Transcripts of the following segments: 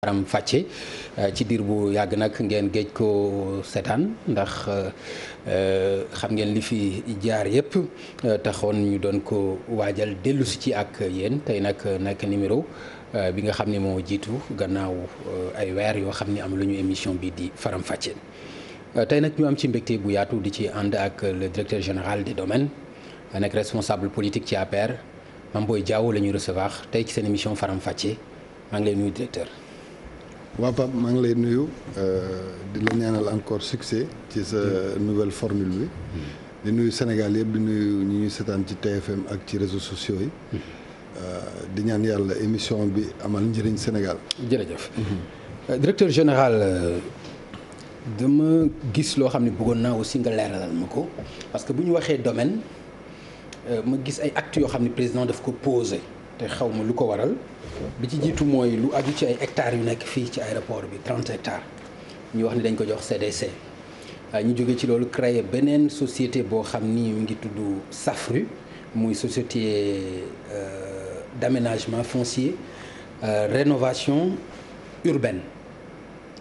Faram Facce ci diir bu yàgg nag ngeen géej ko seetaan ndax xam ngeen li fi jaar yëpp taxoon ñu doon ko waajal dellusi ci ak yéen tey nag nekk numéro bi nga xam ne moo jiitu gannaaw ay weer yoo xam ne am lu ñu émission bi di Faram Facce tey nag ñu am ci mbégte bu yaatu di ci ànd ak le directeur général des domaines nekk responsable politique ci APR Mame Boye Diao la ñuy recevoir tey ci seen émission Faram Facce maa ngi lay nuyu directeur. waaw Pape maa ngi lay nuyu di la ñaanal encore succès ci sa nouvelle formule bi di nuyu Sénégal yëpp di nuyu ñi ñuy seetaan ci TFM ak ci réseaux sociaux yi di ñaan yàlla émission bi amal njëriñ Sénégal. jërëjëf directeur général dama gis loo xam ne bëggoon naa aussi nga leeralal ma ko parce que bu ñu waxee domaine ma gis ay actes yoo xam ne président daf ko posé te xaw ma lu ko waral. bi ci jiitu mooy lu aju ci ay hectares yu nekk fii ci aéroport bi 30 hectares ñu wax ni dañ ko jox CDC ñu jóge ci loolu créer beneen société boo xam ni mu ngi tudd SAFRU muy société d'aménagement foncier rénovation urbaine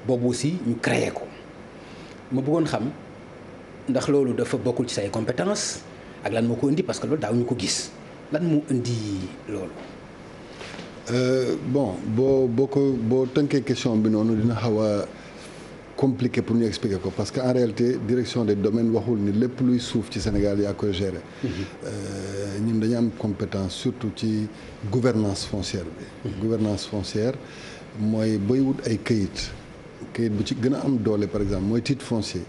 boobu aussi ñu créer ko ma bëggoon xam ndax loolu dafa bokkul ci say compétences ak lan moo ko indi parce que loolu daaw ñu ko gis lan moo indi loolu. Bon boo tënkee question bi noonu dina xaw a compliqué pour ñu expliquer ko parce que en réalité direction des domaines waxul ni lépp luy suuf ci Sénégal yaa koy gérer. ñun dañu am compétence surtout ci gouvernance foncière bi. Gouvernance foncière mooy booy wut ay këyit bu ci gën a am doole par exemple mooy titre foncier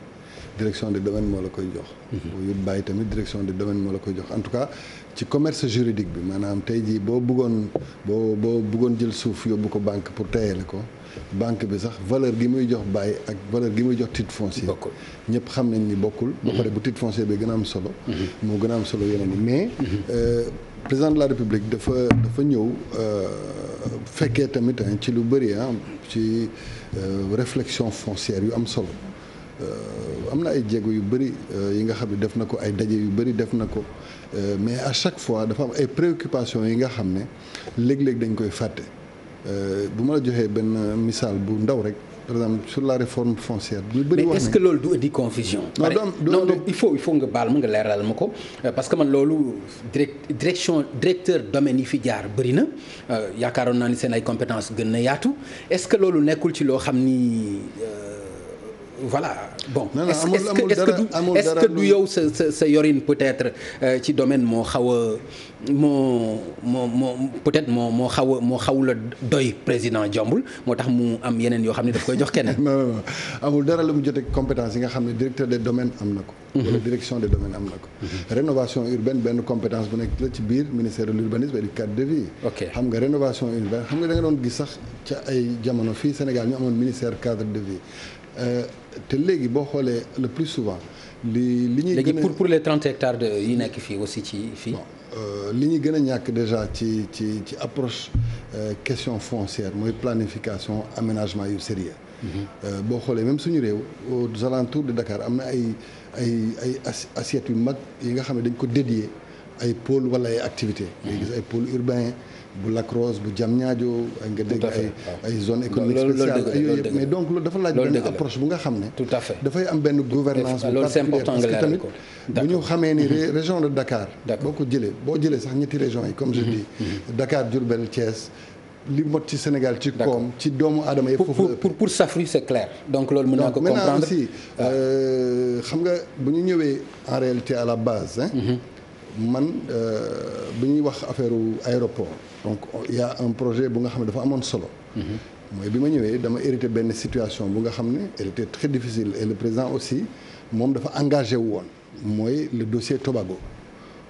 direction des domaines moo la koy jox. boo yut bàyyi tamit direction des domaines moo la koy jox en tout cas. ci commerce juridique bi maanaam tey jii boo bëggoon jël suuf yóbbu ko banque pour tayale ko banque bi sax valeur gi muy jox bàyyi ak valeur gi muy jox titre foncier ñëpp xam nañ ni bokkul ba pare bu titre foncier bi gën a am solo moo gën a am solo yeneen yi mais président de la république dafa ñëw fekkee tamit ci lu bëri ci réflexion foncière yu am solo am na ay jéego yu bëri yi nga xam ne def na ko ay daje yu bëri def na ko mais à chaque fois dafa am ay préoccupations yi nga xam ne léeg-léeg dañ koy fàtte bu ma la joxee benn misaal bu ndaw rek par exemple sur la réforme foncière. ñu bëri wax mais est-ce que loolu du indi confusion. non il faut nga baal ma nga leeral ma ko parce que man loolu directeur domaine yi fi jaar bëri na yaakaaroon naa ni seen ay compétences gën na yaatu est-ce que loolu nekkul ci loo xam ni. voilà bon est-ce que du yow sa yorin peut-être ci domaine moo xaw a peut-être moo xaw la doy président jombul moo tax mu am yeneen yoo xam ne daf koy jox keneen. non amul dara la mu jotee compétence yi nga xam ne directeur des domaines am na ko. wala direction des domaines am na ko. rénovation urbaine benn compétence bu nekk la ci biir ministère de l'urbanisme et du cadre de vie. xam nga rénovation urbaine xam nga da nga doon gis sax ca ay jamono fii Sénégal ñu amoon ministère cadre de vie. te léegi boo xoolee le plus souvent li ñuy léegi pour les 30 hectares yi nekk fii aussi ci fii. li ñuy gën a ñàkk déjà ci approche question foncière mooy planification aménagement yu sérieux boo xoolee même suñu réew aux alentours de Dakar am na ay assiettes yu mag yi nga xam ne dañ ko dédié ay pôles wala ay activités. ngay gis ay pôles urbains. bu Lac Rose bu Diamniadio nga dégg ay zone économique spéciale ay yooyu yëpp mais donc loolu dafa laaj benn approche bu nga xam ne tout à fait dafay am benn gouvernance bu particulière parce que tamit bu ñu xamee ni région de Dakar boo jëlee sax ñetti régions yi comme je dis Dakar Diourbel Thiès li mot ci Sénégal ci koom ci doomu aadama yëpp foofu pour SAFRU c'est clair donc loolu mën naa ko comprendre maintenant aussi xam nga bu ñu ñëwee en réalité à la base man bu ñuy wax affaire aéroport donc il y a un projet bu nga xam ne dafa amoon solo mooy bi ma ñëwee dama hérité benn situation bu nga xam ne elle était très difficile et le président aussi moom dafa engagé wu woon mooy le dossier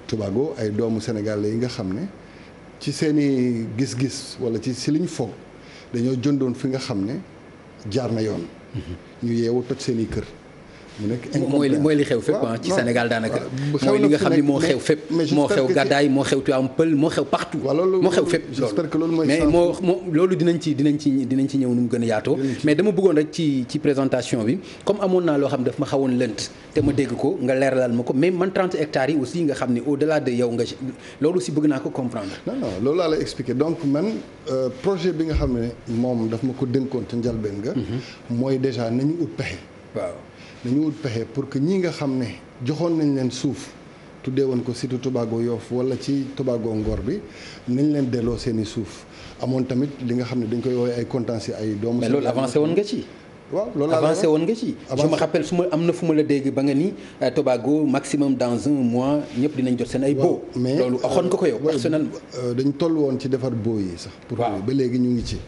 Tobago ay doomu Sénégal yi nga xam ne ci seeni gis-gis wala ci li ñu foog dañoo jëndoon fi nga xam ne jaar na yoon ñu yeewu toj seeni kër mu nekk mooy li xew fépp ci Sénégal daanaka. mooy li nga xam ni moo xew fépp. moo xew Gadaye moo xew Tivaouane Peulh moo xew partout. moo xew fépp j'espère que loolu mooy mais loolu dinañ ci ñëw nu mu gën a yaatoo. mais dama bëggoon rek ci présentation bi comme amoon naa loo xam ne daf ma xawoon lënt te ma dégg ko nga leeralal ma ko mais man 30 hectares yi aussi nga xam ne au delà de yow nga loolu aussi bëgg naa ko comprendre. non loolu laa lay expliquer donc man projet bi nga xam ne moom daf ma ko dénkoon ca njalbeen ga mooy déjà nañu ut pexe. waaw nañu ut pexe pour que ñi nga xam ne joxoon nañ leen suuf tuddee woon ko surtout Tobago Yoff wala ci Tobago Ngor bi nañ leen delloo seeni suuf amoon tamit li nga xam ne dañ koy woowee ay contentieux ay doomu. mais loolu avancé woon nga ci. waaw loolu avancé woon nga ci. je me rappelle am na fu ma la dégg ba nga ni Tobago maximum dans un mois ñëpp dinañ jot seen ay baux. mais loolu waxoon nga ko yow personnellement. dañ toll woon ci defar baux yi sax. pour ba léegi ñu ngi ci.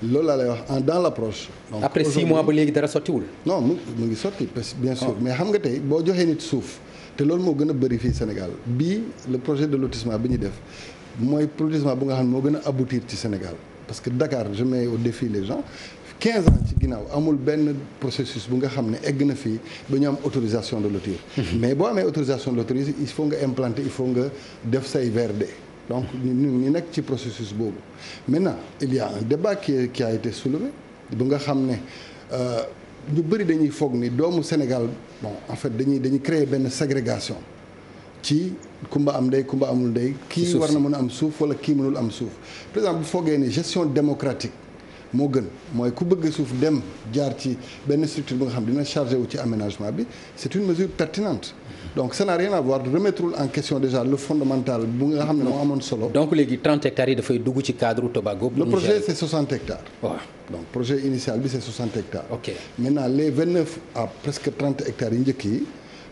loolu laa lay wax dans l'approche. donc après 6 mois ba léegi dara sottiwul. non mu ngi sotti bien sûr mais xam nga tey boo joxee nit suuf te loolu moo gën a bëri fii Sénégal bii le projet de lotissement bi ñu def mooy lotissement bu nga xam ne moo gën a aboutir ci Sénégal parce que Dakar je mets au défi les gens. 15 ans ci ginnaaw amul benn processus bu nga xam ne egg na fii ba ñu am autorisation de lotir. mais boo amee autorisation de lotir il faut nga implanter il faut nga def say VRD. donc ñu nekk ci processus boobu maintenant il y a un débat qui a été soulevé bu nga xam ne ñu bëri dañuy foog ni doomu Sénégal bon en fait dañuy créer benn ségrégation ci kumba am ndey kumba amul ndey. kii war na mën a am suuf wala kii mënul am suuf par exemple bu foogee ni gestion démocratique. moo gën mooy ku bëgg suuf dem jaar ci benn structure bi nga xam dina chargé wu ci aménagement bi c'est une mesure pertinente donc ça n'a rien à voir remettre en question déjà le fondamental bu nga xam ne moo amoon solo. donc léegi 30 hectares yi dafay dugg ci cadre Tobago. le projet c'est 60 hectares. waaw donc projet initial bi c'est 60 hectares. ok maintenant les 29 à presque 30 hectares yi njëkk yi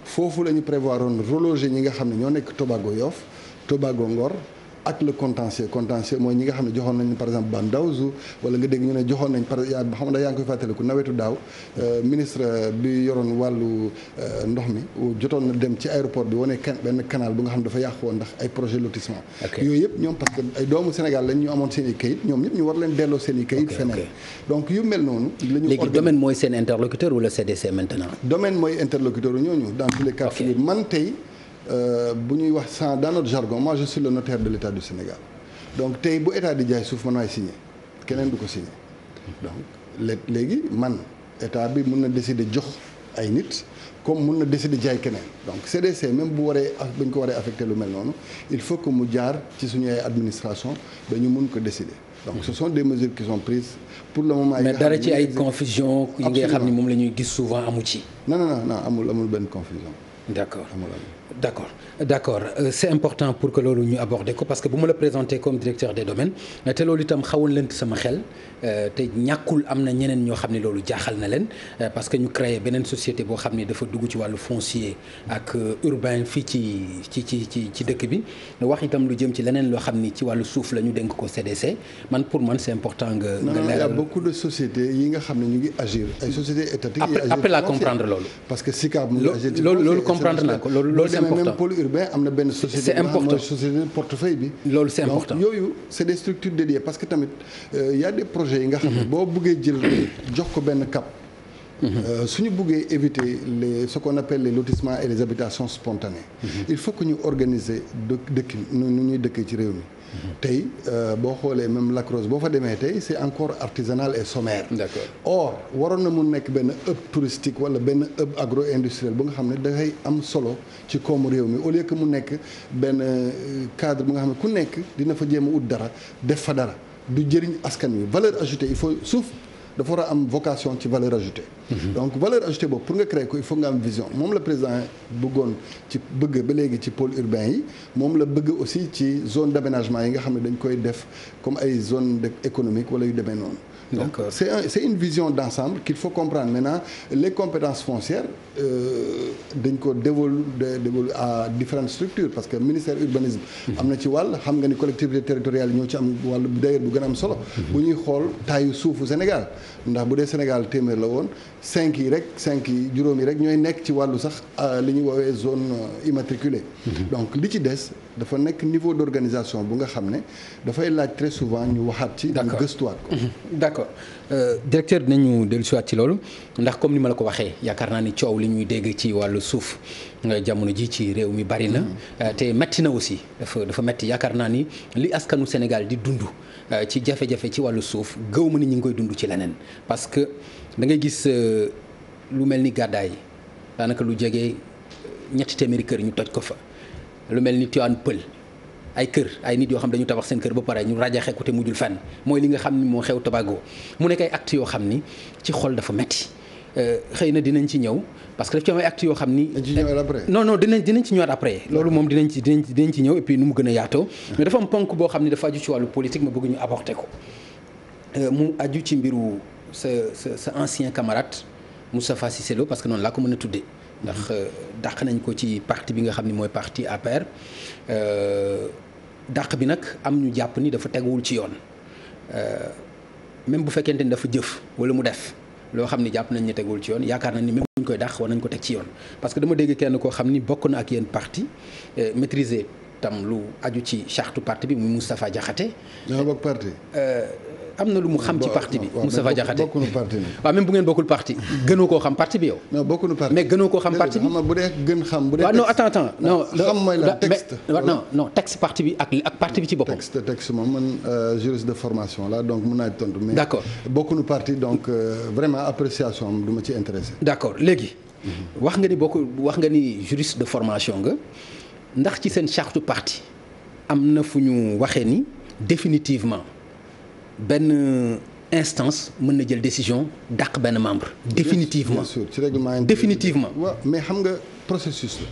foofu la ñu prévoir woon reloger ñi nga xam ne ñoo nekk Tobago Yoff Tobago Ngor. ak le contentieux mooy ñi nga xam ne joxoon nañ par exemple Bandawzu wala nga dégg ñu ne joxoon nañ par exemple xam nga yaa ngi koy fàttaliku nawetu daaw ministre bi yoroon wàllu ndox mi jotoon na dem ci aéroport bi wane benn canal bu nga xam ne dafa yàqu woon ndax ay projet lotissement yooyu yëpp ñoom parce que ay doomu Sénégal lañ ñu amoon seen i kayit ñoom ñëpp ñu war leen delloo seen i kayit feneen donc yu mel noonu la ñu léegi domaine mooy seen interlocuteur wala CDC maintenant domaine mooy interlocuteur ñooñu dans tous les cas man tey bu ñuy wax sans dans notre jargon moi je suis le notaire de l'État du Sénégal donc tey bu état di jaay suuf man maay signé keneen du ko signé donc léegi man état bi mun na décider jox ay nit comme mun na décider jaay keneen donc CDC même bu waree ba ñu ko waree affecté lu mel noonu il faut que mu jaar ci suñu ay administration ba ñu mun ko décider donc ce sont des mesures qui sont prises pour le moment. mais dara ci ay confusion yi nga xam ni moom la ñuy gis souvent amu ci. non amul benn confusion. D'accord c'est important pour que loolu ñu aborder ko parce que bu ma la présenter comme directeur des domaines te loolu itam xawoon lënt sama xel te ñàkkul am na ñeneen ñoo xam ne loolu jaaxal na leen parce que ñu créé beneen société boo xam ne dafa dugg ci wàllu foncier ak urbain fii ci dëkk bi wax itam lu jëm ci leneen loo xam ni ci wàllu suuf la ñu dénk ko CDC pour man c'est important nga leeral. il y a beaucoup de sociétés yi nga xam ne ñu ngi agir ay sociétés étatiques yi agir après la comprendre loolu. parce que SICAP mu ngi agir loolu comprendre naa ko loolu c'est important. même pôle urbain am na benn société. c'est important mooy société portefeuille bi. loolu c'est important donc yooyu c'est des structures dédiées parce que tamit y a des projets yi nga xam ne boo buggee jël jox ko benn cap. suñu buggee éviter ce qu'on appelle les lotissements et les habitations spontanées. il faut que ñu organiser dëkk nu ñuy dëkkee ci réew mi. tey boo xoolee même Lac Rose boo fa demee tey c'est encore artisanal et sommaire. D'accord. Or waroon na mun nekk benn hub touristique wala benn hub agro-industriel bu nga xam ne dafay am solo ci koomu réew mi au lieu que mu nekk benn cadre bu nga xam ne ku nekk dina fa jéem a ut dara def fa dara du jëriñ askan wi valeur ajoutée il faut suuf dafa war a am vocation ci valeur ajoutée. donc valeur ajoutée boobu pour nga créer ko il faut nga am vision moom la président bëggoon bëgg ba léegi ci pôle urbain yi moom la bëgg aussi ci zone d'aménagement yi nga xam ne dañ koy def comme ay zone économique wala yu demee noonu. donc c'est une vision d'ensemble qu'il faut comprendre maintenant les compétences foncières dañ ko dévolu à différentes structures parce que ministère urbanisme am na ci wàll xam nga ni collectivités territoriales yi ñoo ci am wàll d'ailleurs bu gën a am solo bu ñuy xool taayu suufu Sénégal ndax bu dee Sénégal téeméer la woon 5 yi juróom yi rek ñooy nekk ci wàllu sax li ñuy woowee zone immatriculée donc li ci des dafa nekk niveau d'organisation bu nga xam ne dafay laaj très souvent ñu waxaat ci. ñu gëstuwaat ko. d'accord directeur dinañu dellusiwaat ci loolu ndax comme ni ma la ko waxee yaakaar naa ni coow li ñuy dégg ci wàllu suuf jamono ji ci réew mi bari na. te metti na aussi dafa metti yaakaar naa ni li askanu Sénégal di dund ci jafe-jafe ci wàllu suuf gëw ma ni ñu ngi koy dund ci leneen parce que da ngay gis lu mel ni gàddaay daanaka lu jege ñetti téeméeri kër ñu toj ko fa. lu mel ni Tivaouane Peulh ay kër ay nit yoo xam dañu tabax seen kër ba pare ñu rajaxe ko te mujjul fenn mooy li nga xam ni moo xew Tobago mu nekk ay actes yoo xam ni ci xol dafa metti xëy na dinañ ci ñëw parce que daf ci am ay actes yoo xam ni. non dinañ ci ñëwaat après. loolu moom dinañ ci ñëw et puis nu mu gën a yaatoo. mais dafa am ponk boo xam ni dafa aju ci wàllu politique ma bëgg ñu aborder ko mu aju ci mbiru sa ancien camarade Moustapha Cissé Lo parce que noonu laa ko mën a tuddee. ndax dàq nañ ko ci parti bi nga xam ni mooy parti APR dàq bi nag am ñu jàpp ni dafa teguwul ci yoon même bu fekkente ni dafa jëf wala mu def loo xam ni jàpp nañ ne teguwul ci yoon yaakaar nañ ni même bu ñu koy dàq war nañ ko teg ci yoon. parce que dama dégg kenn koo xam ni bokk na ak yéen parti maîtriser tam lu aju ci charte parti bi muy Moustapha Diakhaté. ñoo bokk parti. am na lu mu xam ci parti bi Moustapha Diakhaté bokkunu parti bi. waaw même bu ngeen bokkul parti gënoo koo xam parti bi yow. non bokkunu parti mais gënoo koo xam parti bi. xam nga bu dee gën xam bu dee. waaw non attends non. xam mooy la texte. non texte parti bi ak parti bi ci boppam. texte moom man juriste de formation la donc mun naa tontu. mais d'accord bokkunu parti donc vraiment appréciation am du ma ci intéressé. d'accord léegi. wax nga ni juriste de formation nga ndax ci seen charte parti am na fu ñu waxee ni définitivement. benn instance mën na jël décision dàq benn membre. définitivement bien sûr ci règlement définitivement. waaw mais xam nga processus la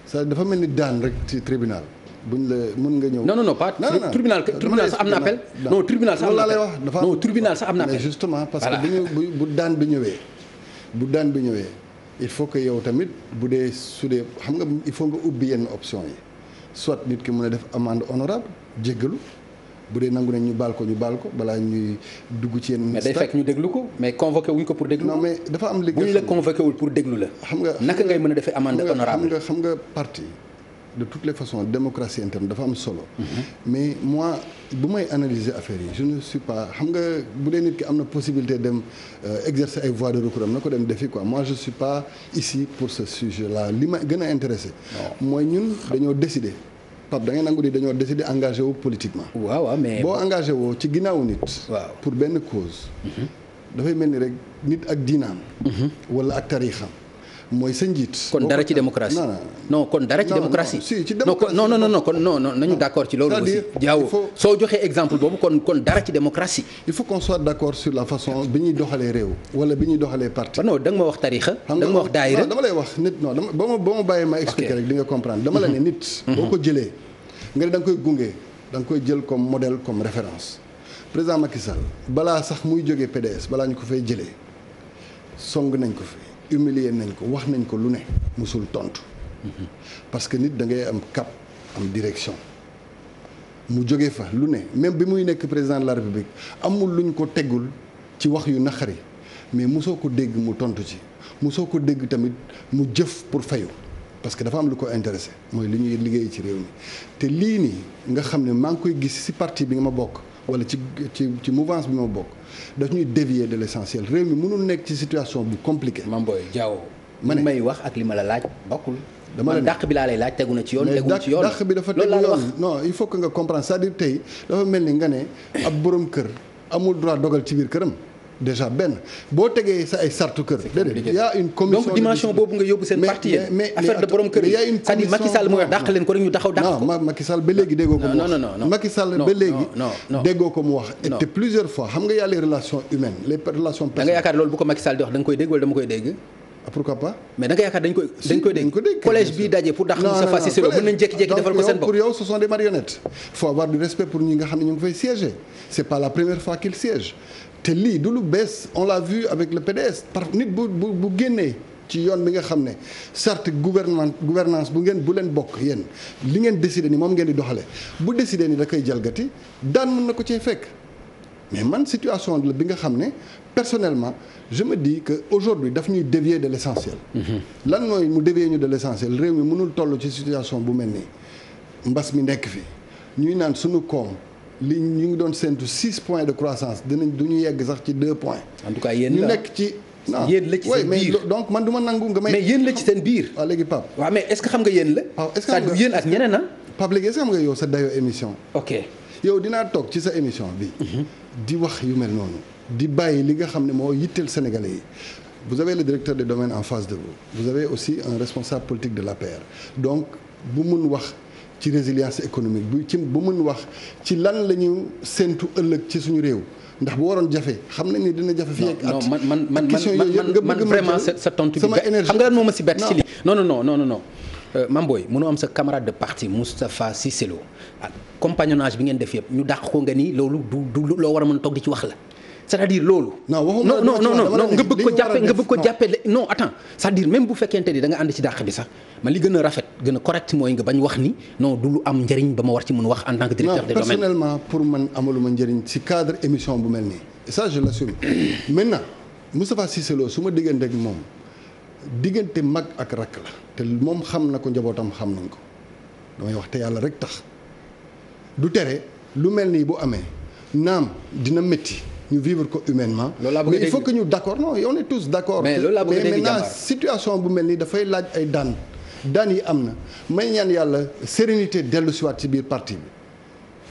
ça dafa mel ni daan rek ci tribunal buñ la mën nga ñëw. non pas tribunal sax am na appel. non tribunal sax am na appel non tribunal sax am na appel. mais justement parce que bu daan bi ñëwee il faut que yow tamit bu dee su dee xam nga il faut nga ubbi yenn option yi soit nit ki mën a def amende honorable jéggalu. bu dee nangu nañ ñu baal ko balaa ñuy dugg ci yenn. mais day fekk ñu déglu ko mais convoqué wuñ ko pour déglu. non mais dafa am liggéey bu ñu la convoqué wul pour déglu la. xam nga naka ngay mën a defee amende honorable xam nga parti de toutes les façons démocratie interne dafa am solo. mais moi bu may analyser affaire yi je ne suis pas xam nga bu dee nit ki am na possibilité dem exercer ay voies de recours am na ko dem defi quoi moi je suis pas ici pour ce sujet là li ma gën a intéressé. mooy ñun dañoo décider. Pape da ngay nangu ni dañoo décider engagé wu politiquement. waaw mais boo engagé woo ci ginnaaw nit. waaw pour benn cause. dafay mel ni rek nit ak diinaam. wala ak tariixam mooy sa njiit. kon dara ci démocratie. non kon dara ci démocratie. si ci démocratie non kon non nañu d'accord ci loolu aussi. jaaw soo joxee exemple boobu kon dara ci démocratie. il faut qu'on soit d'accord sur la façon bi ñuy doxalee réew. wala bi ñuy doxalee parti. non da nga ma wax tariixa. da nga ma wax daayira. dama lay wax nit non dama ba ma bàyyi ma expliquer rek di nga comprendre. dama la ne nit. boo ko jëlee nga ne da nga koy gunge da nga koy jël comme modèle comme référence président Macky Sall balaa sax muy jógee PDS balaa ñu ko fay jëlee song nañ ko fi. humilier nañ ko wax nañ ko lu ne musul tontu parce que nit da ngay am cap am direction mu jógee fa lu ne même bi muy nekk président de la république amul luñ ko teggul ci wax yu naqari mais mosoo ko dégg mu tontu ci mosoo ko dégg tamit mu jëf pour fayu parce que dafa am lu ko intéressé mooy li ñuy liggéey ci réew mi te lii nii nga xam ne maa ngi koy gis ci parti bi nga ma bokk wala ci mouvance bi ma bokk daf ñuy dévier de l'essentiel réew mi mënul nekk ci situation bu compliquée. Mame Boye Diao li may wax ak li ma la laaj bokkul. dama la dàq bi laa lay laaj tegu na ci yoon. tegul ci yoon dàq bi dafa tegu yoon non il faut que nga comprendre c'est-à-dire tey dafa mel ni nga ne ab borom kër amul droit dogal ci biir këram. déjà benn boo tegee sa ay sartu kër. déedéet y a une commission donc dimension boobu nga yóbbu seen parti yéen affaire de borom kër yi c'est-à-dire Macky Sall mooy wax dàq leen ko rek ñu taxaw dàq ko. non Macky Sall ba léegi déggoo ko mu wax. non Macky Sall ba léegi déggoo ko mu wax. et plusieurs fois xam nga y a les relations humaines les relations personnelles. da nga yaakaar loolu bu ko Macky Sall di wax da nga koy dégg wala dama koy dégg. pourquoi pas. mais da nga yaakaar dañ koy dégg collège bii daje pour dàq Moustapha Cissé Lo mën nañ jékki-jékki defal ko seen bopp. pour yow ce sont des marionnettes. il faut avoir du respect pour ñi nga xam ne ñu ngi fay siéger c'est pas la première fois qu'ils siègent te lii du lu bees on l'a vu avec le PDS par nit bu génnee ci yoon bi nga xam ne certes gouvernance bu leen bokk yéen li ngeen décider ni moom ngeen di doxale bu décider ni da koy jalgati daan mën na ko cee fekk mais man situation la bi nga xam ne personnellement je me dis que aujourd'hui daf ñuy dévier de l'essentiel. lan mooy mu dévier ñu de l'essentiel réew mi mënul toll ci situation bu mel nii mbas mi nekk fi ñuy naan suñu koom li ñu ngi doon séntu 6 points de croissance du ñu yegg sax ci 2 points. en tout cas yéen la ñu nekk ci. non yéen la ci seen biir donc man du ma nangu nga may. mais yéen la ci seen biir. waaw léegi Pape. waaw mais est-ce que xam nga yéen la. waaw est-ce que xam nga yéen ak ñeneen na. Pape léegi est-ce que xam nga yow sa dayoo émission. ok yow dinaa toog ci sa émission bi. di wax yu mel noonu. di bàyyi li nga xam ne moo yitteel Sénégalais yi. vous avez le directeur des domaines en face de vous avez aussi un responsable politique de l'APR donc bu mun wax ci résilience économique bu mun wax ci lan la ñu séntu ëllëg ci suñu réew ndax bu waroon jafe xam nañ ni dina jafe. fii ak at non man vraiment sa tontu bi xam nga lan moo ma si bett ci lii. non Mame Boye mënoo am sa camarade de parti Moustapha Cissé Lo ak compagnonnage bi ngeen def yëpp ñu dàq ko nga ni loolu du loo war a mën a toog di ci wax la. c'est-à-dire loolu. non nga bëgg ko jàppee non attends c'est-à-dire même bu fekkente ni da nga ànd ci dàq bi sax man li gën a rafet gën a correct mooy nga bañ wax ni non du lu am njëriñ ba ma war ci mën wax en tant que directeur des domaines. personnellement pour man amaluma njëriñ ci cadre émission bu mel nii et ça je l'assume maintenant Moustapha Cissé Lo su ma diggante ak moom diggante mag ak rakk la te moom xam na ko njabootam xam nañ ko damay wax te yàlla rek tax du tere lu mel nii bu amee naam dina métti. ñu vivre ko humainement. mais il faut que ñu d'accord non on est tous d'accord. mais loolu laa bëgg a dégg maintenant situation bu mel nii dafay laaj ay daan yi am na may ñaan yàlla sérénité dellu siwaat ci biir parti bi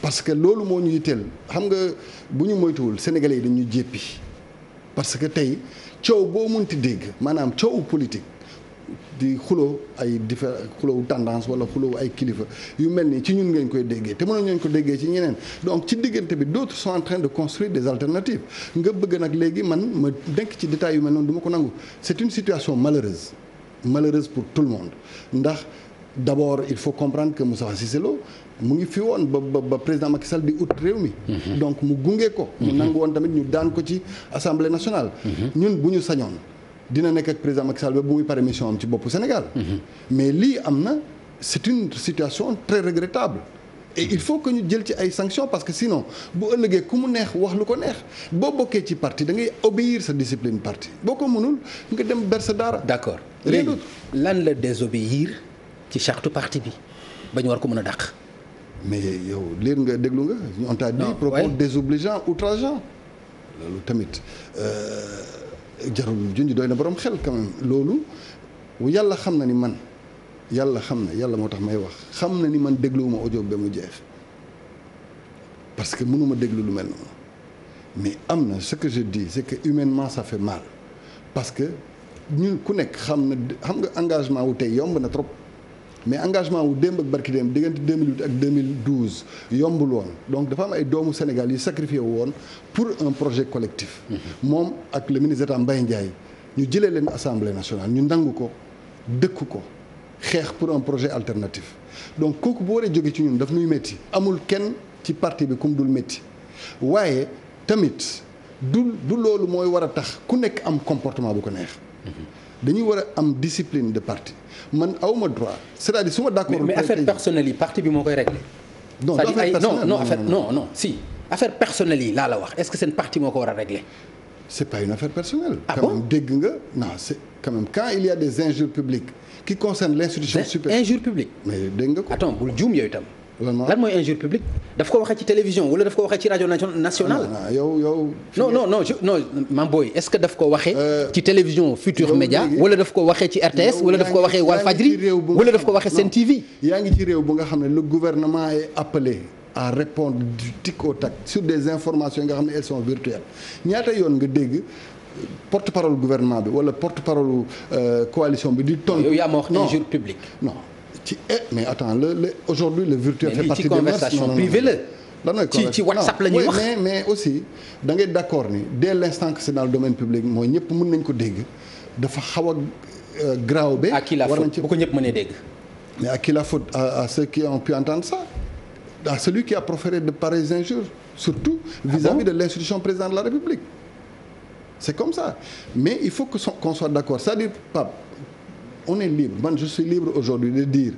parce que loolu moo ñu yitteel xam nga bu ñu moytuwul sénégalais yi dañuy jéppi parce que tey coow boo mënti dégg maanaam coowu politique di xuloo ay xuloo tendance wala xuloo ay kilifa yu mel nii ci ñun ngeen koy déggee te mënoon ngeen ko déggee ci ñeneen donc ci diggante bi d'autres sont en train de construire des alternatives nga bëgg nag léegi man ma denk ci détails yu mel noonu du ma ko nangu c'est une situation malheureuse pour tout le monde ndax d'abord il faut comprendre que Moustapha Cissé Lo mu ngi fi woon ba président Macky Sall di ut réew mi donc mu gunge ko mu nangu woon tamit ñu daan ko ci Assemblée nationale ñun bu ñu sañoon dina nekk ak président Macky Sall ba bu muy pare mission am ci boppu Sénégal mais lii am na c'est une situation très regrettable et il faut que ñu jël ci ay sanctions parce que sinon bu ëllëgee ku mu neex wax lu ko neex boo bokkee ci parti da ngay obéir sa discipline parti boo ko mënul nga dem ber sa daara. d'accord léegi lan la désobéir ci charte parti bi ba ñu war ko mën a dàq. mais yow liir nga déglu nga on t'a dit propos désobligeants outrageants loolu tamit jarul junj doy na borom xel quand même loolu yàlla xam na ni man yàlla moo tax may wax xam na ni man dégluwuma audio ba mu jeex parce que mënuma déglu lu mel noonu mais am na ce que je dis c'est que humainement ça fait mal parce que ñun ku nekk xam nga engagement wu tey yomb na trop mais engagement wu démb ak barki démb diggante 2008 ak 2012 yombul woon donc dafa am ay doomu Sénégal yi sacrifié woon pour un projet collectif moom ak le ministre d'État Mbaye Ndiaye ñu jëlee leen assemblée nationale ñu nangu ko dëkk ko xeex pour un projet alternatif donc kooku bu waree jóge ci ñun daf nuy métti amul kenn ci parti bi kum dul métti waaye tamit du loolu mooy war a tax ku nekk am comportement bu ko neex dañuy war a am discipline de parti man awma droit c'est-à-dire su ma d'accord mais affaire personnelle yi parti bi moo koy régler non si affaire personnelle yi laa la wax est-ce que seen parti moo ko war a régler c'est pas une affaire personnelle quand même dégg nga non c'est quand même quand il y a des injures publiques qui concernent l'institution supérieure injures publiques mais dégg nga ko attends bul juum yooyu tam lan mooy injure publique daf ko waxee ci télévision wala daf ko waxee ci rajo nationale. yow. non Mame Boye est-ce que daf ko waxee. ci télévision Futur Média wala daf ko waxee ci RTS wala daf ko waxee Walfadjri wala daf ko waxee Sen TV. yaa ngi ci réew bu nga xam ne le gouvernement est appelé à répondre du tic au tac sur des informations yi nga xam ne elles sont virtuelles ñaata yoon nga dégg porte-parole gouvernement bi wala porte-parole coalition bi di tontu. yow yaa ma wax injure publique. non. mais attends aujourd'hui le virtuel fait partie des conversation privée la ci WhatsApp la ñuy wax mais aussi da ngay d'accord ni dès l'instant que c'est dans le domaine public mooy ñëpp mën nañ ko dégg dafa xaw a graaw ba. à qui la faute bu ko ñëpp mënee dégg. mais à qui la faute à ceux qui ont pu entendre ça à celui qui a proféré de pareilles injures surtout vis-à-vis de l'institution président de la République c'est comme ça mais il faut qu'on soit d'accord c'est-à-dire Pape on est libre je suis libre aujourd'hui de dire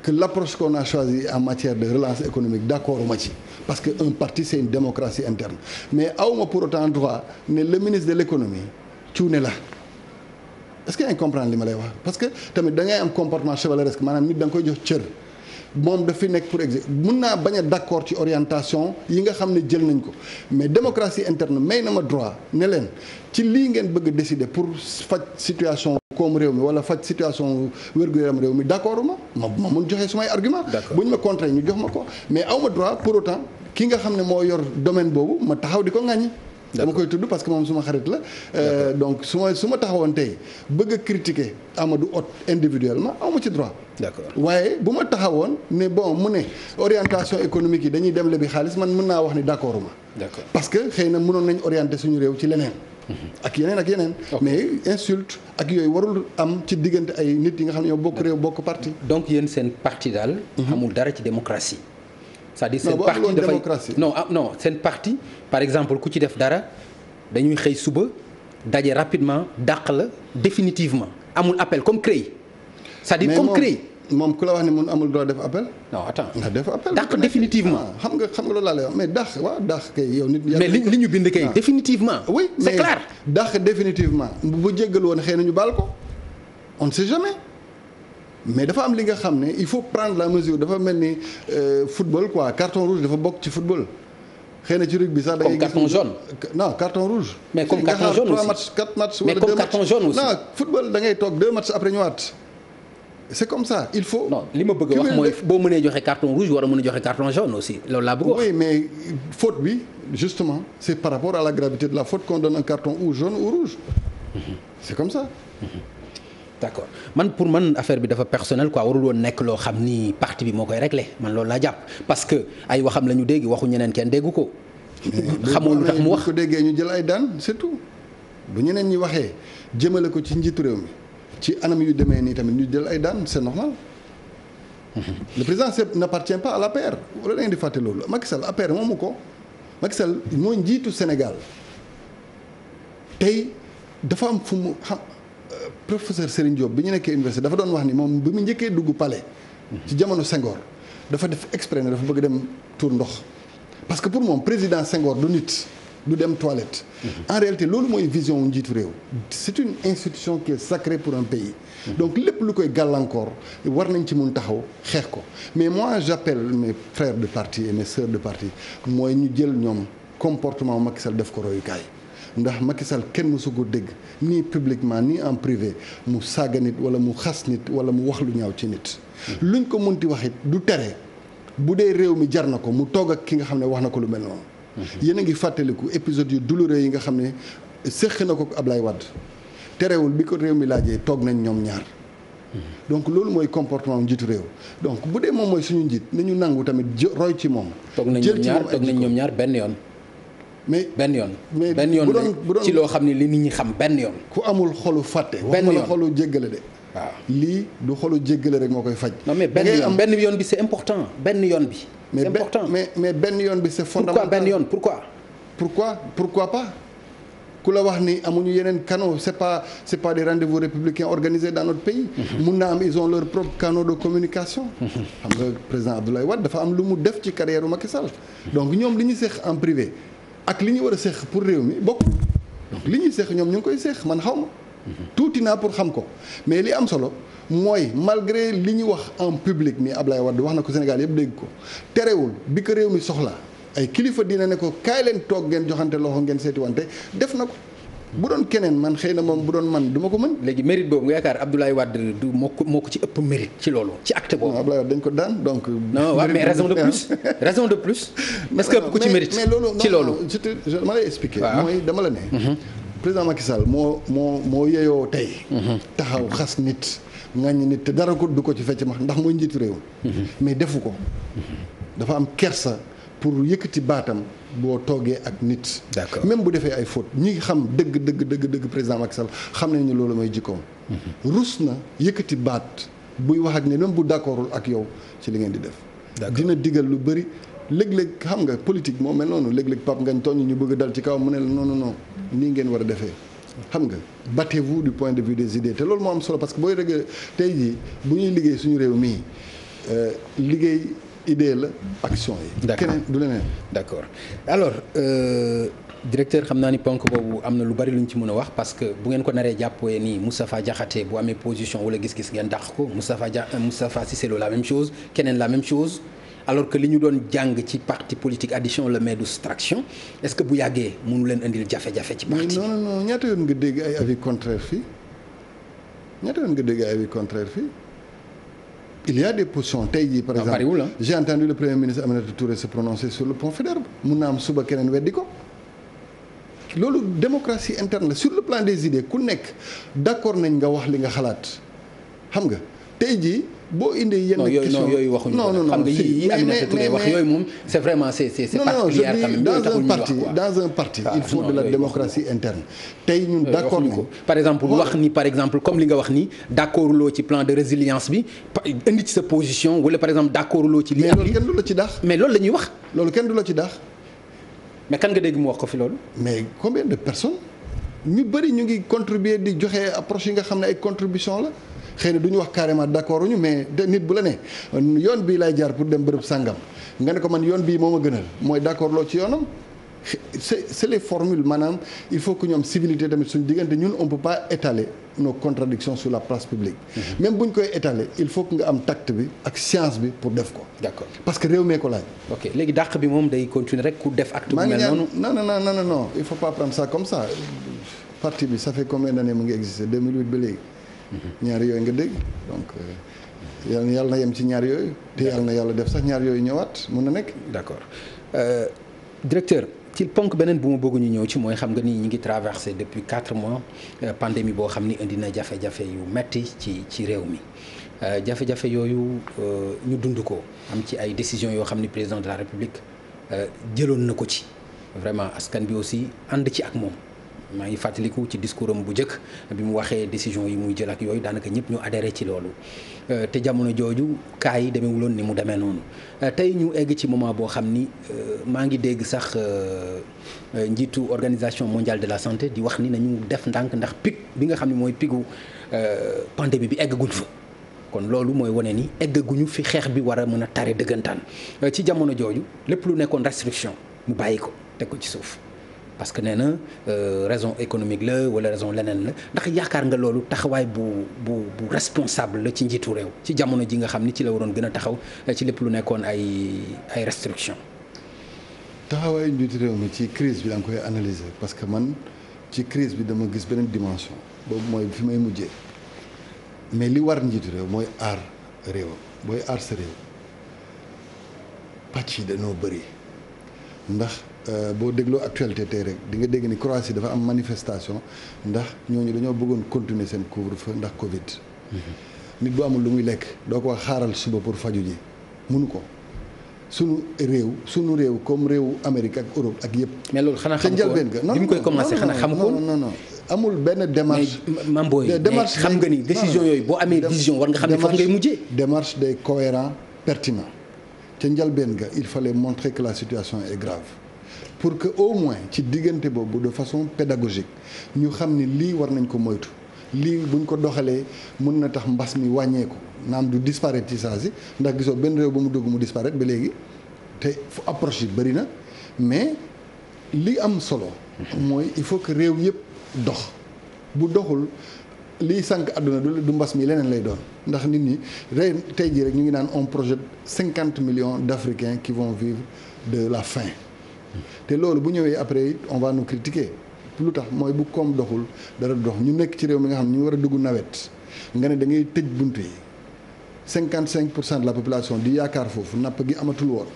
que l'approche qu'on a choisie en matière de relance économique d'accord ma ci parce que un parti c'est une démocratie interne mais awma pour autant droit ne le ministre de l'économie cuune la est-ce que yaa ngi comprendre li ma lay wax parce que tamit da ngay am comportement chevaleresque maanaam nit da nga koy jox cër moom daf fi nekk pour mun naa bañ a d'accord ci orientation yi nga xam ne jël nañ ko mais démocratie interne may na ma droit ne leen ci lii ngeen bëgg a décider pour faj situation comme réew mi wala faj situation wér-gu-yaram réew mi d'accord ma mun joxe sumay argument bu ñu ma contrer ñu jox ma ko mais aw ma droit pour autant ki nga xam ne moo yor domaine boobu ma taxaw di ko ŋàññi dama koy tudd parce que moom suma xarit la donc su ma taxawoon tey bëgg a critiquer Amadou Hott individuellement aw ma ci droit waaye bu ma taxawoon ne bon mu ne orientation économique yi dañuy dem lebi xaalis man mën naa wax ni d'accord parce que xëy na mënoon nañ orienter suñu réew ci leneen ak yeneen mais insulte ak yooyu warul am ci diggante ay nit yi nga xam ne ñoo bokk réew bokk parti donc yéen seen parti daal amul dara ci démocratie c'est-à-dire seen parti dafay non seen parti par exemple ku ci def dara dañuy xëy suba daje rapidement dàq la définitivement amul appel comme CREI c'est-à-dire comme CREI moom ku la wax ne mun amul droit def appel. non attends nga def appel dàq définitivement. xam nga loolu laa lay wax mais dàq kay yow nit. mais li ñu bind kay définitivement. oui c'est clair. dàq définitivement bu jéggal woon xëy na ñu baal ko on ne sait jamais mais dafa am li nga xam ne il faut prendre la mesure dafa mel ni football quoi carton rouge dafa bokk ci football. xëy na ci rugby sax da ngay gis comme carton jaune. non carton rouge. mais comme carton jaune aussi 4 matchs mais comme carton jaune aussi. non football da ngay toog 2 matchs après ñëwaat. c'est comme ça il faut. non li ma bëgg a wax mooy boo mënee joxe carton rouge war a mën a joxe carton jaune aussi loolu laa bëgg a wax. oui mais faute bi justement c'est par rapport à la gravité de la faute qu'on donne un carton ou jaune ou rouge. c'est comme ça. d'accord pour man affaire bi dafa personnel quoi warul woon nekk loo xam ni parti bi moo koy régler man loolu laa jàpp parce que ay waxam la ñu dégg waxu ñeneen kenn déggu ko. xamoo lu tax mu wax bu ko déggee ñu jël ay daan c'est tout bu ñeneen ñi waxee jëmale ko ci njiitu réew mi. ci anam yu demee nii tamit ñu jël ay daan c'est normal. le président n'appartient pas à l'APR wala da ngeen di fàtte loolu Macky Sall APR moomu ko Macky Sall mooy njiitu Sénégal tey dafa am fu mu xam professeur Serigne Diop bi ñu nekkee université dafa doon wax ni moom bi mu njëkkee dugg palais. ci jamono Senghor dafa def exprès ne dafa bëgg dem tour ndox parce que pour moom président Senghor du nit. du dem toilette. En réalité loolu mooy vision njiitu réew. c'est une institution qui est sacrée pour un pays. donc lépp lu koy gàllankoor war nañ ci mun taxaw xeex ko mais moi j'appelle mes frères de parti et mes sœurs de parti mooy ñu jël ñoom comportement Macky Sall def ko royukaay ndax Macky Sall kenn mësu ko dégg ni publiquement ni en privé mu saaga nit wala mu xas nit wala mu wax lu ñaaw ci nit. luñ ko munti wax it du tere bu dee réew mi jar na ko mu toog ak ki nga xam ne wax na ko lu mel noonu. yéen a ngi fàttaliku épisode yu douloureux yi nga xam ne séq na ko Ablaye Wade terewul bi ko réew mi laajee toog nañ ñoom ñaar donc loolu mooy comportement njiitu réew donc bu dee moom mooy suñu njiit nañu nangu tamit roy ci moom. jël ci moom toog nañ ñoom ñaar benn yoon. mais benn yoon. mais benn yoon bu doon ci loo xam ne li nit ñi xam benn yoon. ku amul xolu fàtte. benn yoon wax ma la xolu jéggale de. waaw lii du xolu jéggale rek moo koy faj. non mais benn yoon bi c'est important benn yoon bi. c'est important mais benn yoon bi c'est fondamental. pourquoi benn yoon pourquoi pas ku la wax ni amuñu yeneen canaux c'est pas des rendez-vous républicains organisés dans notre pays. mun na am ils ont leur propre canaux de communication. xam nga président Abdoulaye Wade dafa am lu mu def ci carrière Macky Sall. donc ñoom li ñu seex en privé ak li ñu war a seex pour réew mi bokk donc li ñuy seex ñoom ñu ngi koy seex man xaw ma. tuuti naa pour xam ko mais li am solo mooy malgré li ñu wax en public ni Ablaye Wade wax na ko Sénégal yëpp dégg ko terewul bi ko réew mi soxla ay kilifa dina ne ko kaay leen toog ngeen joxante loxo ngeen seeti wante def na ko bu doon keneen man xëy na moom bu doon man du ma ko mën. léegi mérite boobu nga yaakaar Abdoulaye Wade du moo ko ci ëpp mérite ci loolu ci acte boobu. non Abdoulaye Wade dañ ko daan donc. non waaw mais raison de plus est-ce que ëpp ku ci mérite. mais loolu ci loolu je ma lay expliquer. mooy dama la ne. président Macky Sall moo yeyoo tey. taxaw xas nit ŋàññi nit te dara ko du ko ci fecc ma ndax mooy njiitu réew. mais defu ko. dafa am kersa pour yëkkati baatam boo toogee ak nit. d'accord même bu defee ay fautes ñi xam dëgg président Macky Sall xam nañ ni loolu mooy jikkoom. rus na yëkkati baat buy wax ak ne même bu d'accordul ak yow ci li ngeen di def. dina digal lu bëri. léeg-léeg xam nga politique moo mel noonu léeg-léeg Pape Ngagne tooñ ñu bëgg dal ci kaw mu ne la non nii ngeen war a defee xam nga battez-vous du point de vue des idées te loolu moo am solo parce que booy rek tey jii bu ñuy liggéey suñu réew mii liggéey idée la action yi. d'accord keneen du leneen. d'accord alors directeur xam naa ni ponk boobu am na lu bari lu ñu ci mën a wax parce que bu ngeen ko naree jàppee nii Moustapha Diakhaté bu amee position wala gis-gis ngeen dàq ko Moustapha Cissé Lo la même chose keneen la même chose alors que li ñu doon jàng ci parti politique addition la mais du soustraction est-ce que bu yàggee mënu leen indil jafe-jafe ci parti. non ñaata yoon nga dégg ay avis contraire fii il y a des positions tey jii par exemple bariwul j'ai entendu le premier ministre Aminata Touré se prononcer sur le pont Faidherbe mun na am suba keneen weddi ko loolu démocratie interne la sur le plan des idées ku nekk d'accord nañ nga wax li nga xalaat xam nga tey jii boo indee yenn question yooyu waxuñu non xam nga yi Aminata Touré wax yooyu moom c'est vraiment c'est particulier quand même dans un parti il faut de la démocratie interne tey ñun d'accord nañ par exemple wax ni par exemple comme li nga wax ni d'accord loo ci plan de résilience bi indi ci sa position wala par exemple d'accord loo ci li mais loolu kenn du la ci daax mais loolu la ñuy wax loolu kenn du la ci daax mais kan nga dégg mu wax ko fi loolu mais combien de personnes ñu bëri ñu ngi contribuer di joxe approche yi nga xam ne ay contribution la xëy na du ñu wax carrément d'accord ñu mais nit bu la ne yoon bii lay jaar pour dem bërëb sàngam nga ne ko man yoon bii moo ma gënal mooy d'accord loo ci yoonam c'est les formules maanaam il faut que ñu am civilité tamit suñu diggante ñun on peut pas étaler nos contradictions sur la place publique même bu ñu koy étaler il faut que nga am tact bi ak science bi pour def ko d'accord parce que réew mee ko laaj ok léegi dàq bi moom day continuer rek ku def acte bu mel noonu non il faut pas prendre ça comme ça parti bi ça fait combien d'années mu ngi exister 2008 ba léegi ñaar yooyu nga dégg donc yàlla na yem ci ñaar yooyu te yàlla na yàlla def sax ñaar yooyu ñëwaat mun na nekk. d'accord directeur ci ponk beneen bu ma bëgg ñu ñëw ci mooy xam nga ni ñi ngi traversé depuis 4 mois pandémie boo xam ni indi na jafe-jafe yu metti ci réew mi jafe-jafe yooyu ñu dund ko am ci ay décisions yoo xam ni président de la République jëloon na ko ci vraiment askan bi aussi ànd ci ak moom. maa ngi fàttaliku ci discours am bu njëkk bi mu waxee décision yi muy jël ak yooyu daanaka ñëpp ñu adhéré ci loolu te jamono jooju cas yi demeewuloon ni mu demee noonu tey ñu egg ci moment boo xam ni maa ngi dégg sax njiitu organisation mondiale de la santé di wax ni nañu def ndànk ndax pic bi nga xam ne mooy pigu pandémie bi eggaguñ fa kon loolu mooy wane ni eggaguñu fi xeex bi war a mën a tare dëggantaan ci jamono jooju lépp lu nekkoon restriction mu bàyyi ko teg ko ci suuf. parce que nee na raison économique la wala raison leneen la ndax yaakaar nga loolu taxawaay bu responsable la ci njiitu réew ci jamono ji nga xam ni ci la waroon gën a taxaw ci lépp lu nekkoon ay restrictions. taxawaayu njiitu réew mi ci crise bi da nga koy analyser parce que man ci crise bi dama gis beneen dimension boobu mooy fi may mujjee mais li war njiitu réew mooy aar réewam booy aar sa réew pàcc yi dañoo bëri ndax. boo dégloo actualité tey rek di nga dégg ni Croatie dafa am manifestation ndax ñooñu dañoo bëggoon continuer seen couvre-feu ndax Covid. nit bu amul lu muy lekk doo ko wax xaaral suba pour faju ji mënu ko sunu réew comme réewu Amérique ak Europe ak yëpp. mais loolu xanaa xam ko bi mu koy commencé xanaa xam ko non amul benn démarche. Mame Boye démarche xam nga ni décision yooyu boo amee vision war nga xam ne foofu ngay mujjee. démarche day cohérent pertinent ca njëlbeen ga il fallait montrer que la situation est grave. pour que au moins ci diggante boobu de façon pédagogique ñu xam ni lii war nañ ko moytu lii buñ ko doxalee mën na tax mbas mi wàññeeku naam du disparaître ci saa si ndax gisoo benn réew ba mu dugg mu disparaître ba léegi te fu approche yi bëri na mais li am solo mooy il faut que réew yëpp dox bu doxul lii sànq àdduna du mbas mi leneen lay doon ndax nit ñi tey jii rek ñu ngi naan on projette 50 millions d'Africains qui vont vivre de la faim te loolu bu ñëwee après on va nous critiquer lu tax mooy bu koom doxul dara dox ñu nekk ci réew mi nga xam ne ñu war a dugg nawet nga ne da ngay tëj buntu yi 55% de la population di yaakaar foofu napp gi amatul woon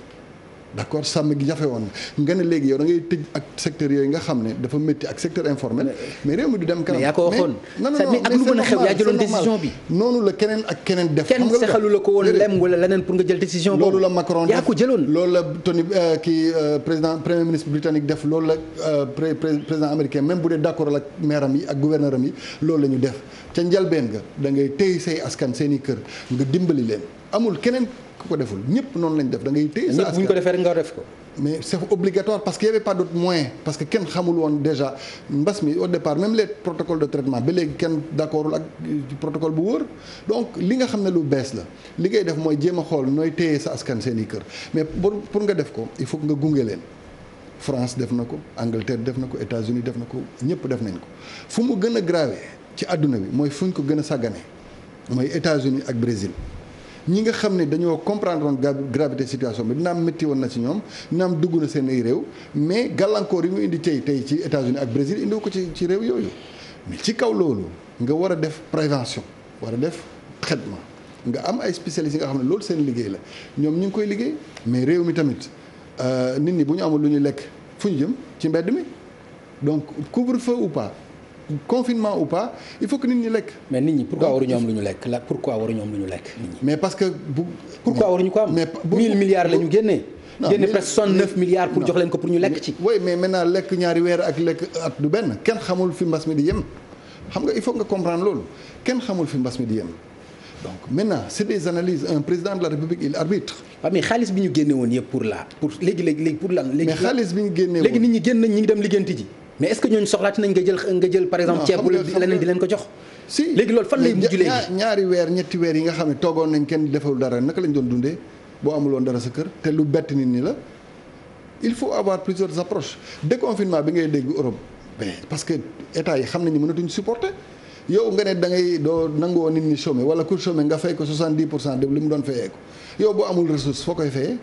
d'accord sàmm gi jafe woon nga ne léegi yow da ngay tëj ak secteur yooyu nga xam ne dafa métti ak secteur informel mais réew mi du dem kanam. mais yaa ko waxoon mais ak lu mën a xew yaa jëloon décision bi. noonu la keneen ak keneen def. kenn sexalu la ko woon lem wala leneen pour nga jël décision boobu. loolu la Macron yaa ko jëloon. loolu la Tony premier ministre britannique def loolu la président américain même bu dee d'accord ak maire am yi ak gouverneur am yi loolu la ñu def ca njëlbeen nga da ngay téye say askan seen i kër nga dimbali leen amul keneen ku ko deful ñëpp noonu lañ def da ngay téye sa askan. ñëpp bu ñu ko defee rek nga def ko. mais c'est obligatoire parce qu'il y avait pas d'autre moyen parce que kenn xamul woon déjà mbas mi au départ même les protocoles de traitement ba léegi kenn d'accordul ak protocole bu wóor donc li nga xam ne lu bees la li ngay def mooy jéem a xool nooy téye sa askan seen i kër mais pour nga def ko il faut que nga gunge leen France def na ko Angleterre def na ko États-Unis def na ko ñëpp def nañ ko fu mu gën a grave ci àdduna bi mooy fu ñu ko gën a sàggane mooy États-Unis ak Brésil ñi nga xam ne dañoo comprendre woon gravité situation bi dina am métti woon na ci ñoom dina am dugg na seen ay réew mais gàllankoor yi mu indi tey ci États-Unis ak Brésil indiwu ko ci réew yooyu mais ci kaw loolu nga war a def prévention war a def traitement nga am ay spécialistes yi nga xam ne loolu seen liggéey la ñoom ñu ngi koy liggéey mais réew mi tamit nit ñi bu ñu amul lu ñu lekk fu ñu jëm ci mbedd mi donc couvre-feu ou pas confinement ou pas il faut que nit ñi lekk. mais nit ñi pourquoi waruñu am lu ñu lekk la pourquoi waruñu am lu ñu lekk nit ñi. mais parce que pourquoi waruñu ko am. mais 1000 milliards la ñu génnee. génne presque 69 milliards pour jox leen ko pour ñu lekk ci. oui mais maintenant lekk ñaari weer ak lekk at du benn kenn xamul fi mbas mi di yem xam nga il faut nga comprendre loolu kenn xamul fi mbas mi di yem. donc maintenant c'est des analyses un président de la République il arbitre. waaw mais xaalis bi ñu génne woon yëpp pour léegi pour lan. mais xaalis bi ñu génne woon léegi nit ñi génn nañ ñi ngi dem liggéeyanti ji. mais est-ce que ñooñu soxlaati nañ nga jël par exemple ceeb wala leneen di leen ko jox. si léegi loolu fan lay mujj léegi ñaari weer ñetti weer yi nga xam ne toogoon nañ kenn deful dara naka lañ doon dundee boo amuloon dara sa kër te lu bett nit ñi la il faut avoir plusieurs approches déconfinement bi ngay dégg Europe mais parce que état yi xam nañu mënatuñ supporter yow nga ne da ngay doo nangoo nit ñi chômer wala ku chômer nga fay ko 70% de li mu doon fayee ko yow boo amul ressource foo koy fayee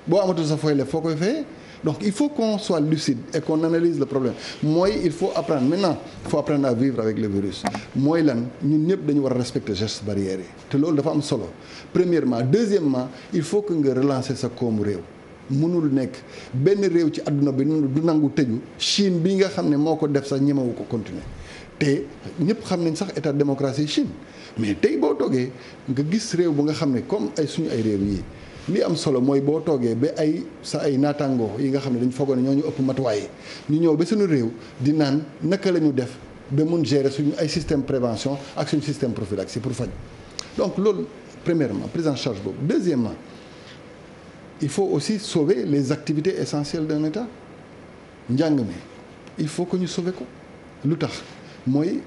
boo amatul sa fooy lef foo koy fayee donc il faut qu'on soit lucide et qu'on analyse le problème mooy il faut apprendre maintenant il faut apprendre à vivre avec le virus mooy lan ñun ñëpp dañu war a respecter gestes barrières yi te loolu dafa am solo premièrement deuxièmement il faut que nga relancer sa koomu réew mënul nekk benn réew ci àdduna bi du nangu tëju Chine bi nga xam ne moo ko def sax ñemewu ko continuer te ñëpp xam nañ sax état de démocratie Chine mais tey boo toogee nga gis réew bu nga xam ne comme ay suñu ay réew yii li am solo mooy boo toogee ba ay naataangoo yi nga xam ne dañ foogoo ne ñoo ñu ëpp matuwaay ñu ñëw ba suñu réew di naan naka la ñu def ba mun gérer suñu ay système prévention ak suñu système prophylaxie pour faj donc loolu premièrement prise en charge boobu deuxièmement il faut aussi sauver les activités essentielles d'un État njàng mi il faut que ñu sauver ko lu tax mooy